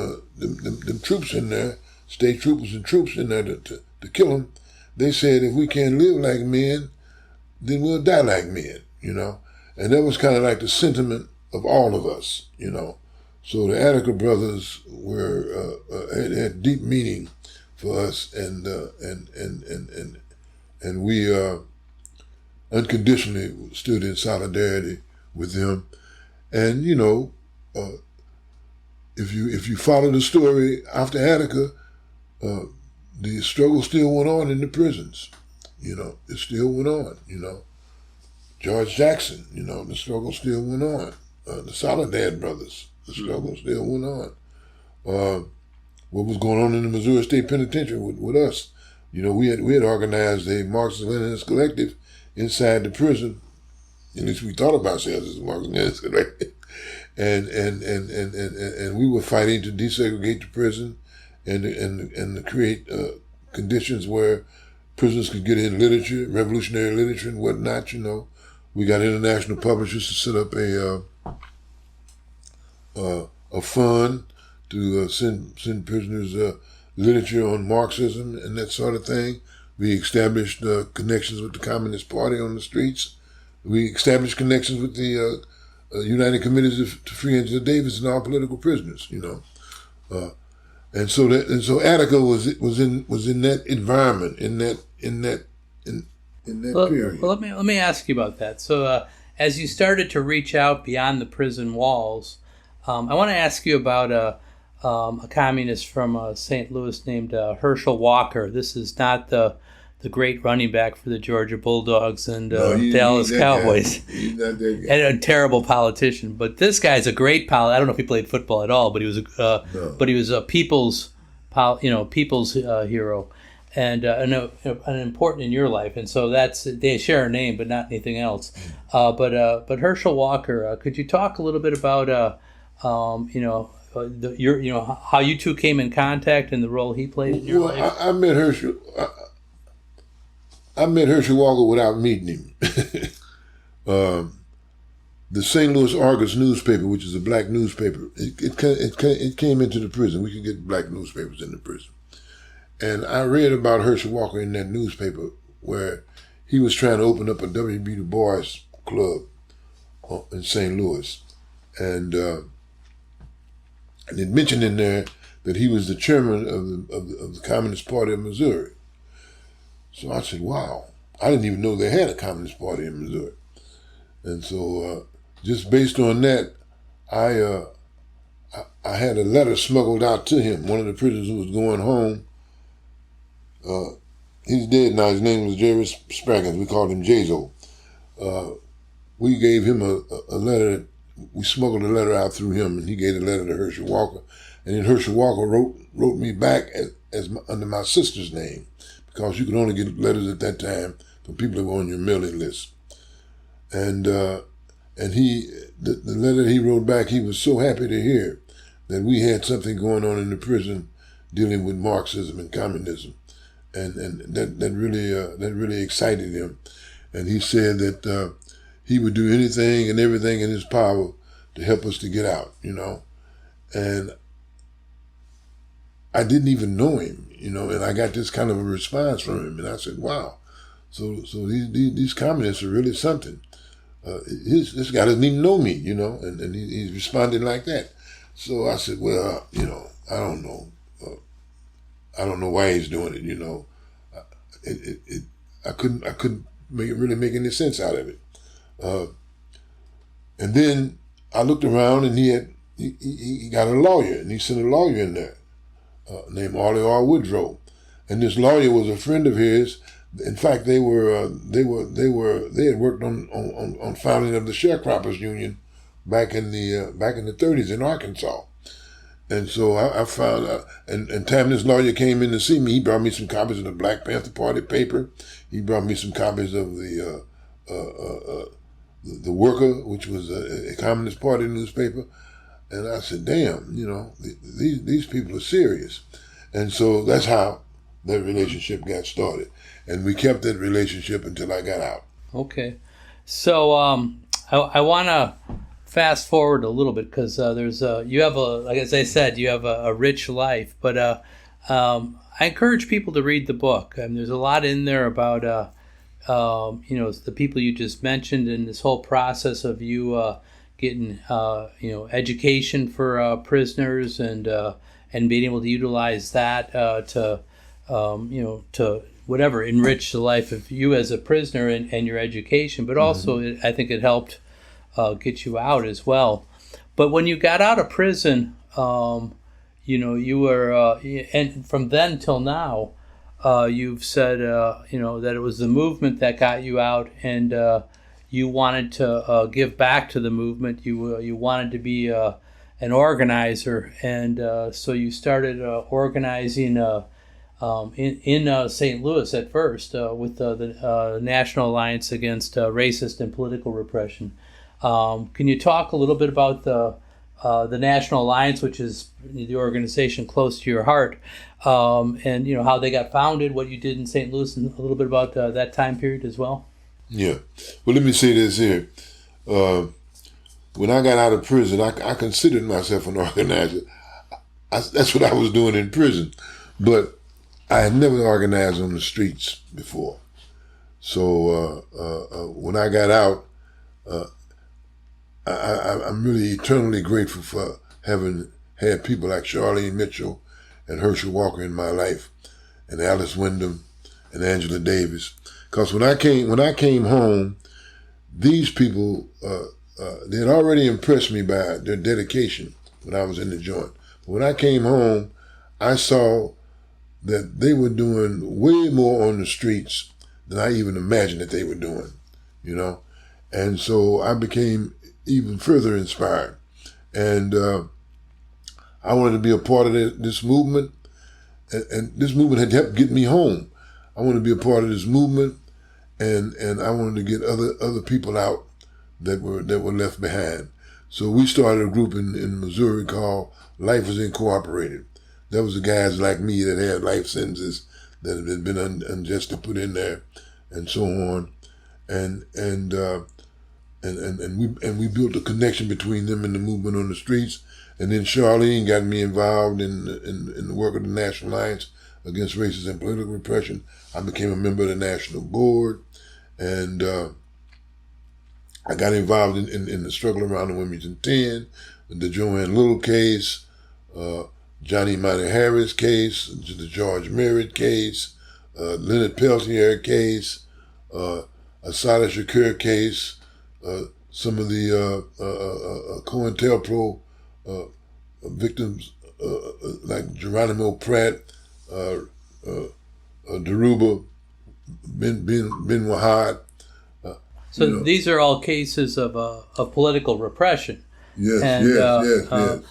troops in there, state troopers and troops in there to kill them, they said, if we can't live like men, then we'll die like men, And that was kind of like the sentiment of all of us, So the Attica brothers had deep meaning for us, and we unconditionally stood in solidarity with them. And if you follow the story after Attica, the struggle still went on in the prisons. It still went on. George Jackson, the struggle still went on. The Soledad brothers, the struggle still went on. What was going on in the Missouri State Penitentiary with us? We had organized a Marxist-Leninist collective inside the prison. At least we thought about ourselves as a Marxist-Leninist collective, and we were fighting to desegregate the prison and to create conditions where prisoners could get in literature, revolutionary literature, and whatnot. We got international publishers to set up a fund to send prisoners literature on Marxism and that sort of thing. We established connections with the Communist Party on the streets. We established connections with the United Committees to Free Angela Davis and all political prisoners. And so Attica was in that environment, in that period. Well, let me ask you about that. So, as you started to reach out beyond the prison walls, I want to ask you about a communist from St. Louis named Herschel Walker. This is not the great running back for the Georgia Bulldogs and Dallas Cowboys, He's not that guy. and a terrible politician. But this guy's a great I don't know if he played football at all, but he was a people's hero, and an important in your life. And so they share a name, but not anything else. But Herschel Walker, could you talk a little bit about how you two came in contact and the role he played in your life? I met Herschel. I met Herschel Walker without meeting him. the St. Louis Argus newspaper, which is a black newspaper, it came into the prison. We could get black newspapers in the prison. And I read about Herschel Walker in that newspaper where he was trying to open up a W.B. Du Bois club in St. Louis. And it mentioned in there that he was the chairman of the Communist Party of Missouri. So I said, wow, I didn't even know they had a Communist Party in Missouri. And so just based on that, I had a letter smuggled out to him. One of the prisoners who was going home, he's dead now, his name was Jerry Spraggins, we called him Jazo. We gave him a letter, we smuggled a letter out through him, and he gave the letter to Herschel Walker. And then Herschel Walker wrote me back under my sister's name, because you could only get letters at that time from people that were on your mailing list. And the letter he wrote back, he was so happy to hear that we had something going on in the prison dealing with Marxism and communism, and that really excited him. And he said that he would do anything and everything in his power to help us to get out, And I didn't even know him, and I got this kind of a response from him, and I said, wow, so these communists are really something. This guy doesn't even know me, and he's responding like that. So I said, well, I don't know. I don't know why he's doing it, I couldn't really make any sense out of it. And then I looked around, and he got a lawyer, and he sent a lawyer in there named Arlie R. Woodrow. And this lawyer was a friend of his. In fact, they had worked on founding of the Sharecroppers Union back in the 30s in Arkansas. And so I found out, and time this lawyer came in to see me, he brought me some copies of the Black Panther Party paper. He brought me some copies of the Worker, which was a Communist Party newspaper. And I said, damn, these people are serious. And so that's how that relationship got started. And we kept that relationship until I got out. Okay. So I want to fast forward a little bit, because you have like as I said, you have a rich life. But I encourage people to read the book. There's a lot in there about the people you just mentioned, and this whole process of you getting education for prisoners, and being able to utilize that to whatever, enrich the life of you as a prisoner and your education, but also I think it helped get you out as well. But when you got out of prison, you were, and from then till now, you've said, that it was the movement that got you out, and you wanted to give back to the movement. You wanted to be an organizer, and so you started organizing in St. Louis at first with the National Alliance Against Racist and Political Repression. Can you talk a little bit about the National Alliance, which is the organization close to your heart, and how they got founded, what you did in St. Louis, and a little bit about that time period as well? Yeah. Well, let me say this here. When I got out of prison, I considered myself an organizer. That's what I was doing in prison. But I had never organized on the streets before. So when I got out, I'm really eternally grateful for having had people like Charlene Mitchell and Herschel Walker in my life, and Alice Wyndham and Angela Davis. Because when I came home, these people they had already impressed me by their dedication when I was in the joint. But when I came home, I saw that they were doing way more on the streets than I even imagined that they were doing, And so I became even further inspired. And I wanted to be a part of this movement, and this movement had helped get me home. I wanted to be a part of this movement, and I wanted to get other people out that were left behind. So we started a group in Missouri called Life is Incorporated. That was the guys like me that had life sentences that had been unjustly put in there, and so on. And and we built a connection between them and the movement on the streets. And then Charlene got me involved in the work of the National Alliance Against Racism and Political Repression. I became a member of the national board, and I got involved in the struggle around the Wilmington 10, the Joanne Little case, Johnny Monty Harris case, the George Merritt case, Leonard Peltier case, Assata Shakur case, some of the COINTELPRO victims like Geronimo Pratt, Daruba, Ben Wahad. So these are all cases of political repression. Yes, and,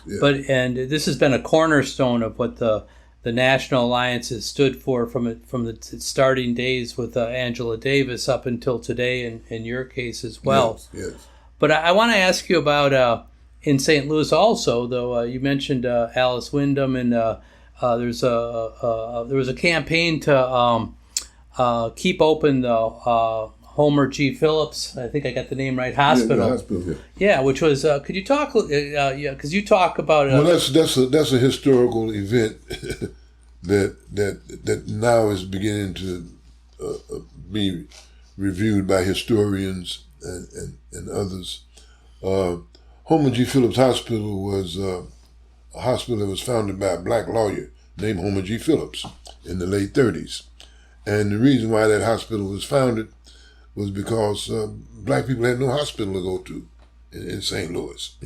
yes. And this has been a cornerstone of what the National Alliance has stood for from the starting days with Angela Davis up until today, in your case as well. Yes. But I want to ask you about in St. Louis also, though. You mentioned Alice Wyndham, and there was a campaign to keep open the Homer G. Phillips, I think I got the name right, hospital. Yeah, the hospital. Yeah, which was. Could you talk? Because you talk about. Well, that's a historical event that now is beginning to be reviewed by historians and others. Homer G. Phillips Hospital was a hospital that was founded by a black lawyer named Homer G. Phillips in the late 30s. And the reason why that hospital was founded was because black people had no hospital to go to in St. Louis,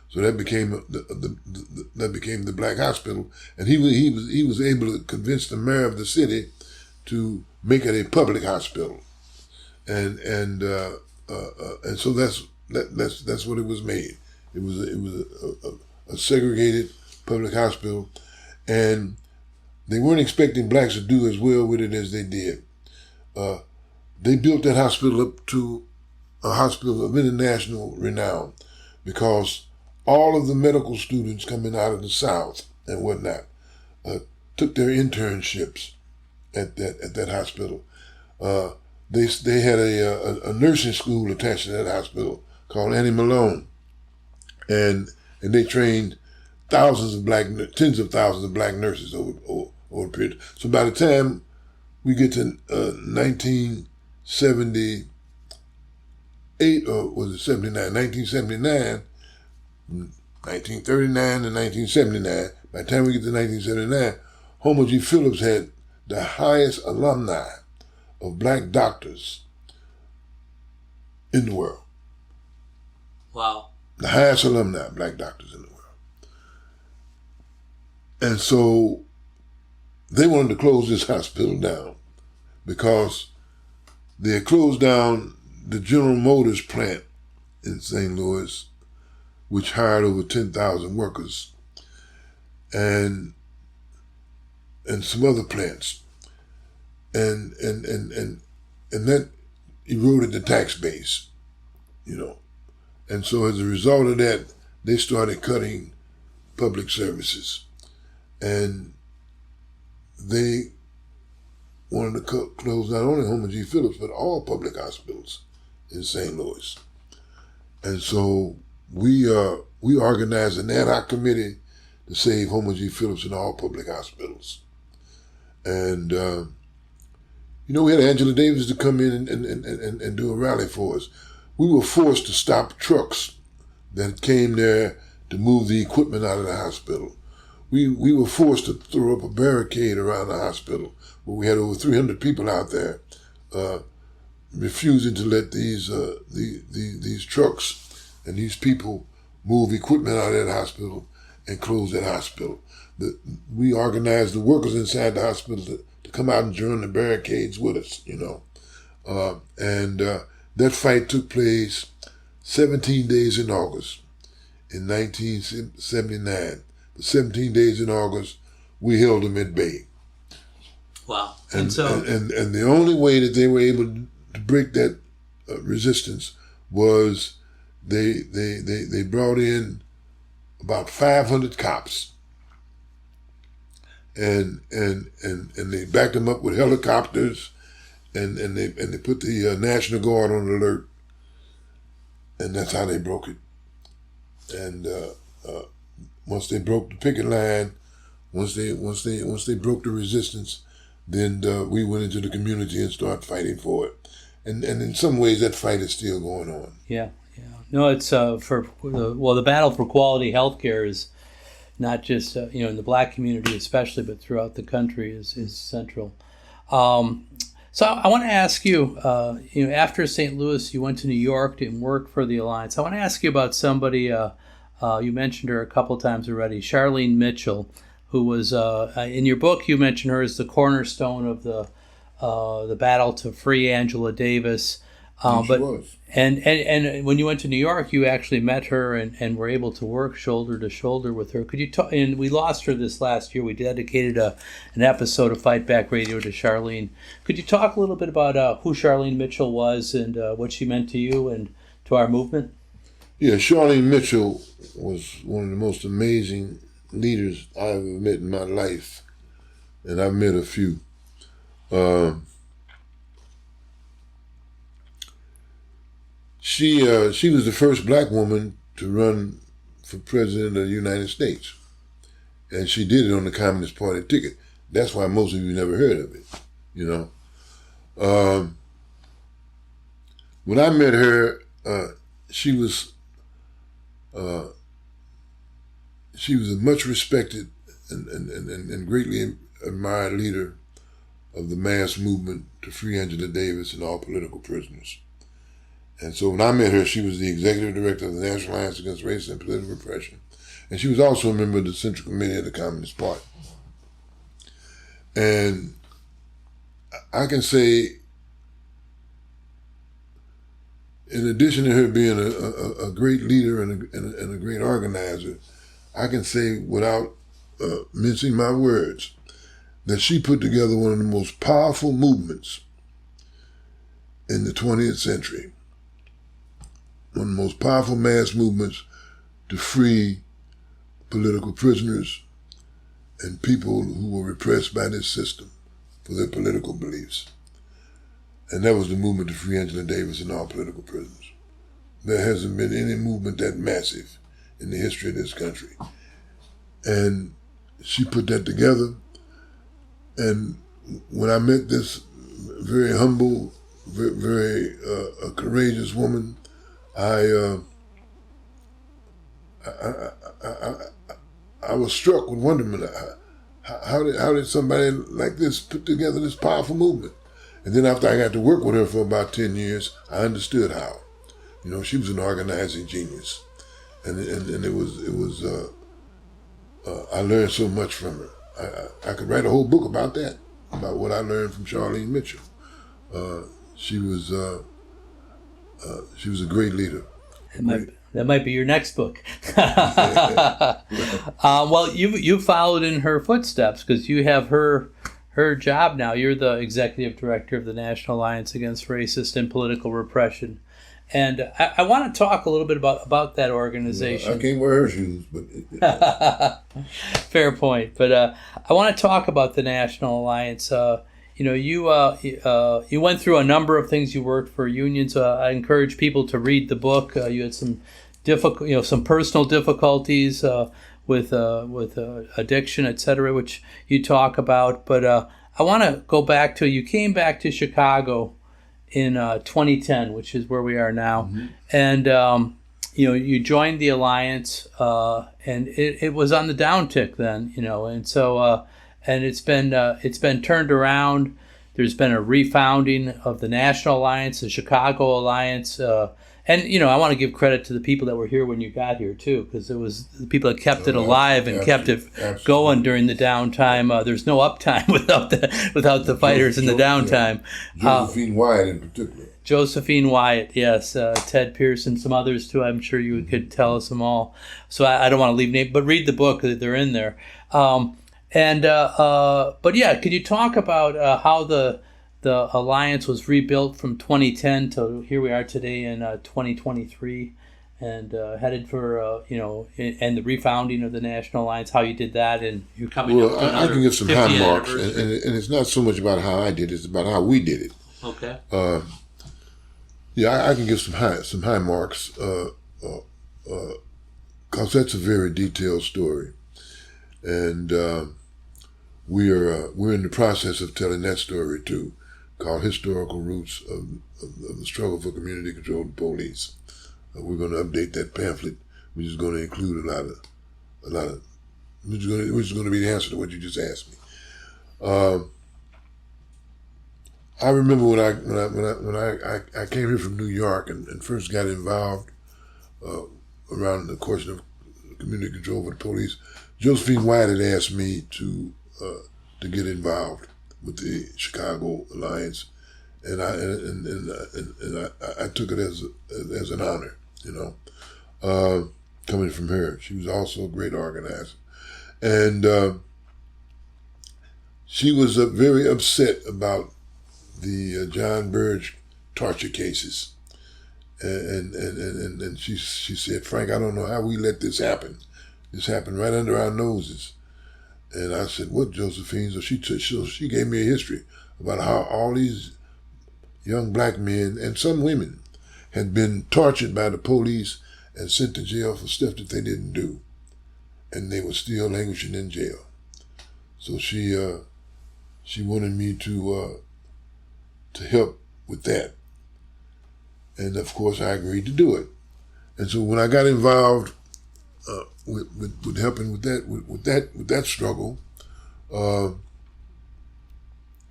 So that became the black hospital, and he was able to convince the mayor of the city to make it a public hospital, and so that's what it was made. It was a segregated public hospital, and they weren't expecting blacks to do as well with it as they did. They built that hospital up to a hospital of international renown because all of the medical students coming out of the South and whatnot took their internships at that hospital. They had a nursing school attached to that hospital called Annie Malone, and they trained tens of thousands of black nurses over a period. So by the time we get to 1978, or was it 79? 1979, 1939 and 1979. By the time we get to 1979, Homer G. Phillips had the highest alumni of black doctors in the world. Wow. The highest alumni of black doctors in the world. And so they wanted to close this hospital down because they had closed down the General Motors plant in St. Louis, which hired over 10,000 workers, and some other plants, and that eroded the tax base, and so as a result of that, they started cutting public services, and they wanted to close not only Homer G. Phillips but all public hospitals in St. Louis, and so we organized an ad hoc committee to save Homer G. Phillips in all public hospitals. And, we had Angela Davis to come in and do a rally for us. We were forced to stop trucks that came there to move the equipment out of the hospital. We were forced to throw up a barricade around the hospital where we had over 300 people out there refusing to let these trucks and these people move equipment out of that hospital and close that hospital. We organized the workers inside the hospital to come out and join the barricades with us, and that fight took place 17 days in August in 1979. The 17 days in August, we held them at bay. Wow. And the only way that they were able to break that resistance was they brought in about 500 cops, and they backed them up with helicopters, and they put the National Guard on alert. and that's how they broke it. And once they broke the picket line, once they broke the resistance, then we went into the community and started fighting for it. And in some ways, that fight is still going on. Yeah. No, it's the battle for quality health care is not just in the Black community especially, but throughout the country is central. So I want to ask you, after St. Louis, you went to New York and worked for the Alliance. I want to ask you about somebody, you mentioned her a couple times already, Charlene Mitchell, who was, in your book, you mentioned her as the cornerstone of the battle to free Angela Davis. She was. And when you went to New York, you actually met her and were able to work shoulder to shoulder with her. Could you talk? And we lost her this last year. We dedicated an episode of Fight Back Radio to Charlene. Could you talk a little bit about who Charlene Mitchell was and what she meant to you and to our movement? Yeah, Charlene Mitchell was one of the most amazing leaders I've ever met in my life, and I've met a few. She was the first Black woman to run for president of the United States, and she did it on the Communist Party ticket. That's why most of you never heard of it, When I met her, she was a much respected and greatly admired leader of the mass movement to free Angela Davis and all political prisoners. And so when I met her, she was the executive director of the National Alliance Against Racism and Political Repression. And she was also a member of the Central Committee of the Communist Party. And I can say, in addition to her being a great leader and a great organizer, I can say without mincing my words, that she put together one of the most powerful movements in the 20th century. One of the most powerful mass movements to free political prisoners and people who were repressed by this system for their political beliefs. And that was the movement to free Angela Davis and all political prisoners. There hasn't been any movement that massive in the history of this country. And she put that together. And when I met this very humble, very courageous woman, I was struck with wonderment. How did somebody like this put together this powerful movement? And then after I got to work with her for about 10 years, I understood how. She was an organizing genius, and it was. I learned so much from her. I could write a whole book about that, about what I learned from Charlene Mitchell. She was a great leader. That might be your next book. Well, you followed in her footsteps because you have her job now. You're the executive director of the National Alliance Against Racist and Political Repression. And I want to talk a little bit about that organization. I can't wear her shoes, but fair point. But I want to talk about the National Alliance. You went through a number of things. You worked for unions. I encourage people to read the book. You had some some personal difficulties with addiction, etc., which you talk about. But I want to go back to, you came back to Chicago in 2010, which is where we are now, mm-hmm. And you joined the Alliance, and it was on the downtick then, and so and it's been turned around. There's been a refounding of the National Alliance, the Chicago Alliance, and I want to give credit to the people that were here when you got here too, because it was the people that kept it alive and kept it going during the downtime. There's no uptime without the fighters in the downtime. Josephine Wyatt in particular. Josephine Wyatt, yes, Ted Pearson, some others too. I'm sure you could tell us them all. So I don't want to leave names, but read the book; they're in there. But yeah, could you talk about how the Alliance was rebuilt from 2010 to here we are today in 2023, and headed for and the refounding of the National Alliance, how you did that, and you're coming up to I can give some high marks, and it's not so much about how I did it; it's about how we did it. Okay. Yeah, I can give some high marks, cause that's a very detailed story, and we're in the process of telling that story too, called "Historical Roots of the Struggle for Community Control of the Police." We're going to update that pamphlet, which is going to include a lot of, which is going to be the answer to what you just asked me. I remember when I came here from New York and first got involved around the question of community control for the police. Josephine White had asked me to get involved with the Chicago Alliance, and I took it as an honor, coming from her. She was also a great organizer, and she was very upset about the John Burge torture cases, and she said, "Frank, I don't know how we let this happen. This happened right under our noses." And I said, "What, Josephine?" So she gave me a history about how all these young black men and some women had been tortured by the police and sent to jail for stuff that they didn't do, and they were still languishing in jail. So she wanted me to help with that, and of course I agreed to do it. And so when I got involved with helping with that struggle,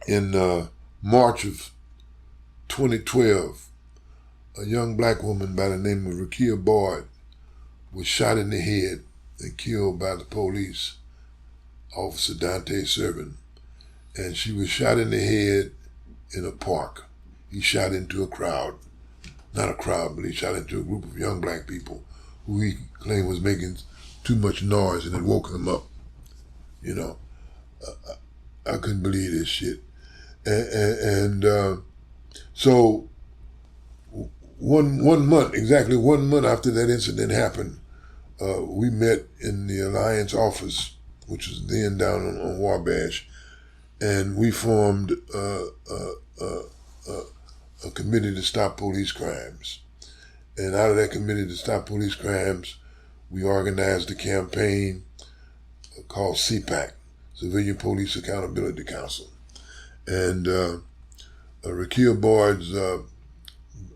in March of 2012, a young black woman by the name of Rekia Boyd was shot in the head and killed by the police officer Dante Servin, and she was shot in the head in a park. He shot into a crowd, not a crowd, but he shot into a group of young black people who he claimed was making too much noise, and it woke him up. I couldn't believe this shit, and so exactly 1 month after that incident happened, we met in the Alliance office, which was then down on Wabash, and we formed a committee to stop police crimes. And out of that committee to stop police crimes, we organized a campaign called CPAC, Civilian Police Accountability Council. And Rekia Boyd's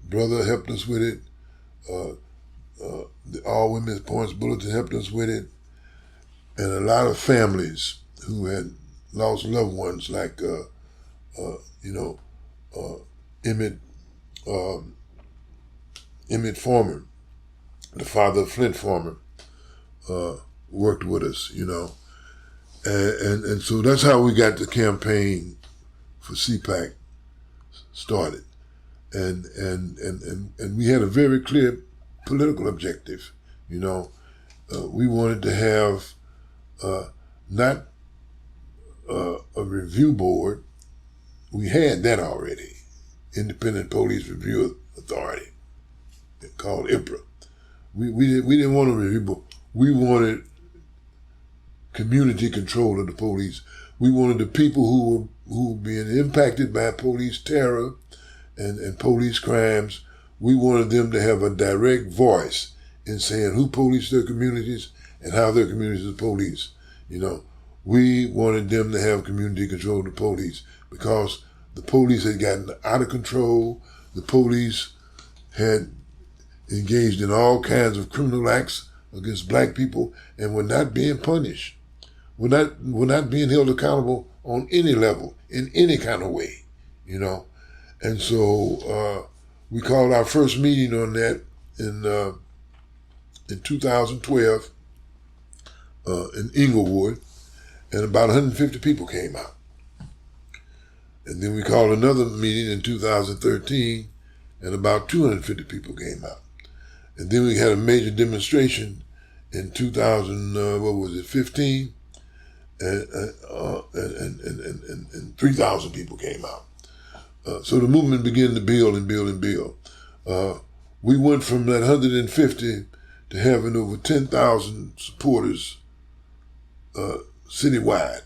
brother helped us with it. The All Women's Points Bulletin helped us with it. And a lot of families who had lost loved ones, like Emmett Foreman, the father of Flint Foreman, worked with us, and so that's how we got the campaign for CPAC started, and we had a very clear political objective. We wanted to have not a review board. We had that already, Independent Police Review Authority, called NAARPR. We didn't want a review board. We wanted community control of the police. We wanted the people who were being impacted by police terror and police crimes. We wanted them to have a direct voice in saying who policed their communities and how their communities are policed. We wanted them to have community control of the police because the police had gotten out of control. The police had engaged in all kinds of criminal acts against black people and were not being punished. We're not being held accountable on any level, in any kind of way, And so we called our first meeting on that in 2012 in Inglewood, and about 150 people came out. And then we called another meeting in 2013, and about 250 people came out. And then we had a major demonstration in 2015, and 3,000 people came out. So the movement began to build and build and build. We went from that 150 to having over 10,000 supporters citywide.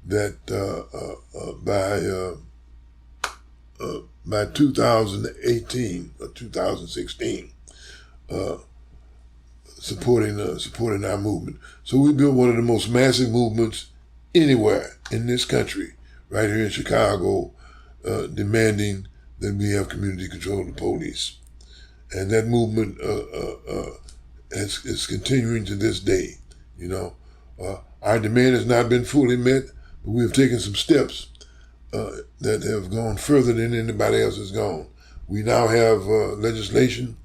That by by 2018 or 2016, supporting our movement. So we built one of the most massive movements anywhere in this country, right here in Chicago, demanding that we have community control of the police. And that movement is continuing to this day. Our demand has not been fully met, but we have taken some steps that have gone further than anybody else has gone. We now have legislation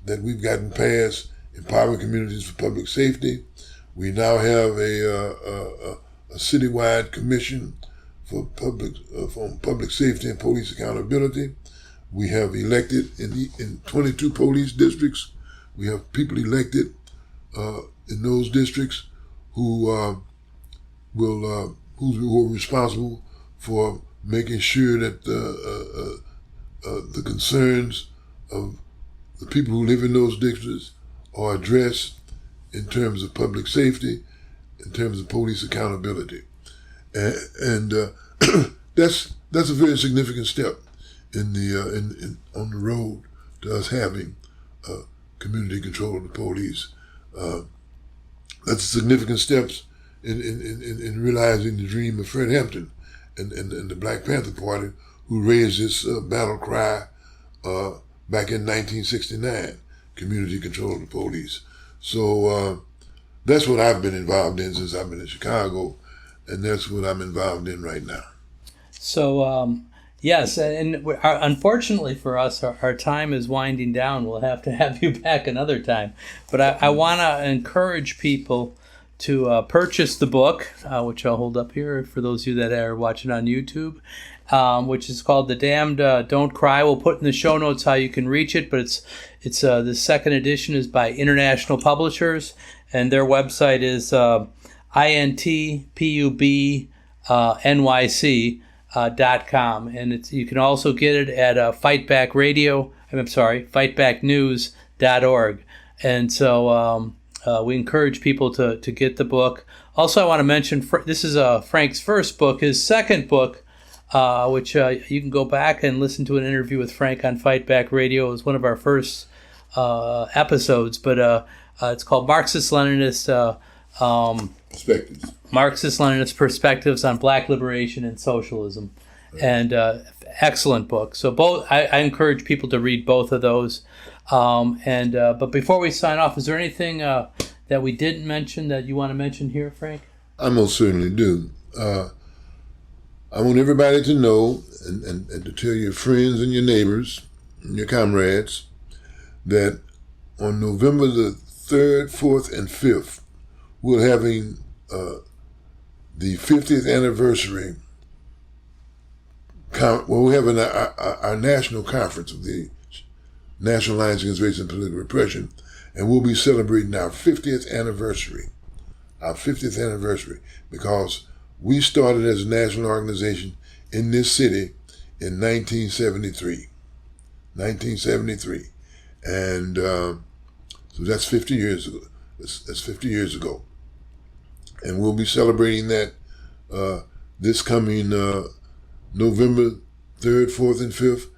that we've gotten passed, empowering communities for public safety. We now have a citywide commission for public safety and police accountability. We have elected in 22 police districts. We have people elected in those districts who are responsible for making sure that the concerns of the people who live in those districts are addressed in terms of public safety, in terms of police accountability, and that's a very significant step on the road to us having community control of the police. That's a significant steps in realizing the dream of Fred Hampton and the Black Panther Party, who raised this battle cry back in 1969, community control of the police. So that's what I've been involved in since I've been in Chicago, and that's what I'm involved in right now. So, yes, and unfortunately for us, our time is winding down. We'll have to have you back another time. But I want to encourage people to purchase the book, which I'll hold up here for those of you that are watching on YouTube, which is called The Damned Don't Cry. We'll put in the show notes how you can reach it, but it's the second edition is by International Publishers, and their website is intpubnyc.com, and you can also get it at fightbacknews.org. And so we encourage people to get the book. Also, I want to mention this is Frank's first book. His second book, which you can go back and listen to an interview with Frank on Fight Back Radio. It was one of our first episodes, but it's called Marxist-Leninist Perspectives on Black Liberation and Socialism, and excellent book. So both, I encourage people to read both of those. But before we sign off, is there anything that we didn't mention that you want to mention here, Frank? I most certainly do. I want everybody to know and to tell your friends and your neighbors and your comrades that on November the 3rd, 4th, and 5th, we're having the 50th anniversary. We're having our national conference of the National Alliance Against Racism and Political Repression, and we'll be celebrating our 50th anniversary. Because we started as a national organization in this city in 1973. And so that's 50 years ago. That's 50 years ago. And we'll be celebrating that this coming November 3rd, 4th, and 5th.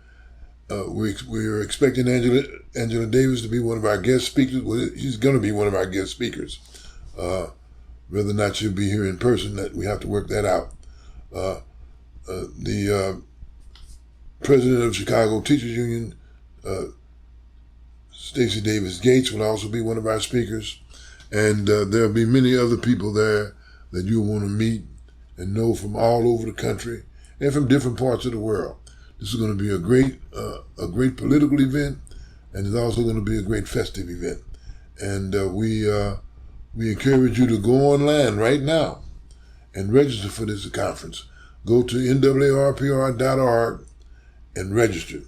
We're expecting Angela Davis to be one of our guest speakers. Well, she's going to be one of our guest speakers. Whether or not she'll be here in person, that we have to work that out. The president of Chicago Teachers Union, Stacey Davis Gates, will also be one of our speakers. And there'll be many other people there that you'll want to meet and know from all over the country and from different parts of the world. This is going to be a great political event, and it's also going to be a great festive event. And we encourage you to go online right now and register for this conference. Go to NAARPR.org and register.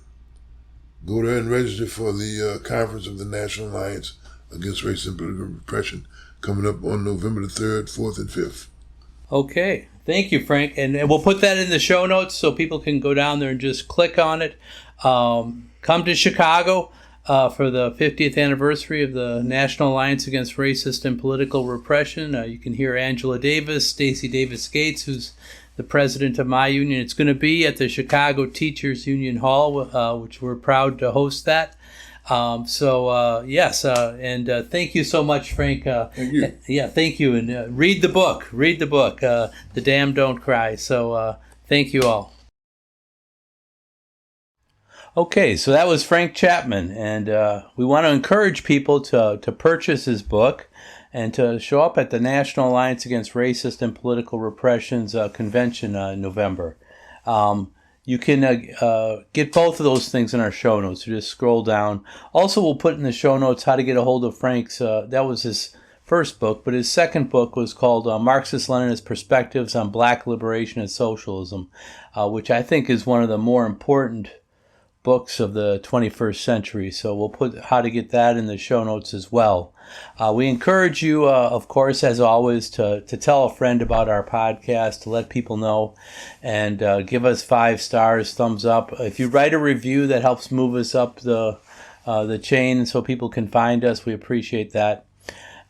Go there and register for the conference of the National Alliance Against Racism and Political Repression coming up on November the 3rd, 4th, and 5th. Okay. Thank you, Frank. And we'll put that in the show notes so people can go down there and just click on it. Come to Chicago for the 50th anniversary of the National Alliance Against Racist and Political Repression. You can hear Angela Davis, Stacey Davis Gates, who's the president of my union. It's going to be at the Chicago Teachers Union Hall, which we're proud to host that. Yes, and thank you so much, Frank. Thank you. Yeah, thank you. And read the book. The Damned Don't Cry. So thank you all. Okay, so that was Frank Chapman, and we want to encourage people to purchase his book and to show up at the National Alliance Against Racist and Political Repression's convention in November. You can get both of those things in our show notes. So just scroll down. Also, we'll put in the show notes how to get a hold of Frank's. That was his first book, but his second book was called Marxist-Leninist Perspectives on Black Liberation and Socialism, which I think is one of the more important books of the 21st century. So we'll put how to get that in the show notes as well. We encourage you, of course, as always, to tell a friend about our podcast, to let people know, and give us 5 stars, thumbs up. If you write a review, that helps move us up the chain so people can find us. We appreciate that.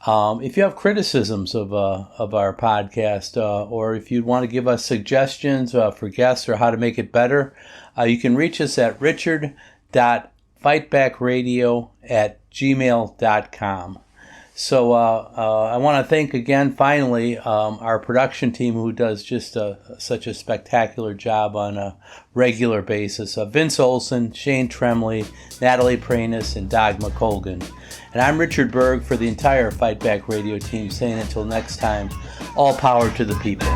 If you have criticisms of our podcast, or if you want to give us suggestions for guests or how to make it better, you can reach us at richard.fightbackradio@gmail.com. So I want to thank again, finally, our production team who does just such a spectacular job on a regular basis. Vince Olson, Shane Tremley, Natalie Pranis, and Dogma Colgan. And I'm Richard Berg for the entire Fight Back Radio team saying until next time, all power to the people.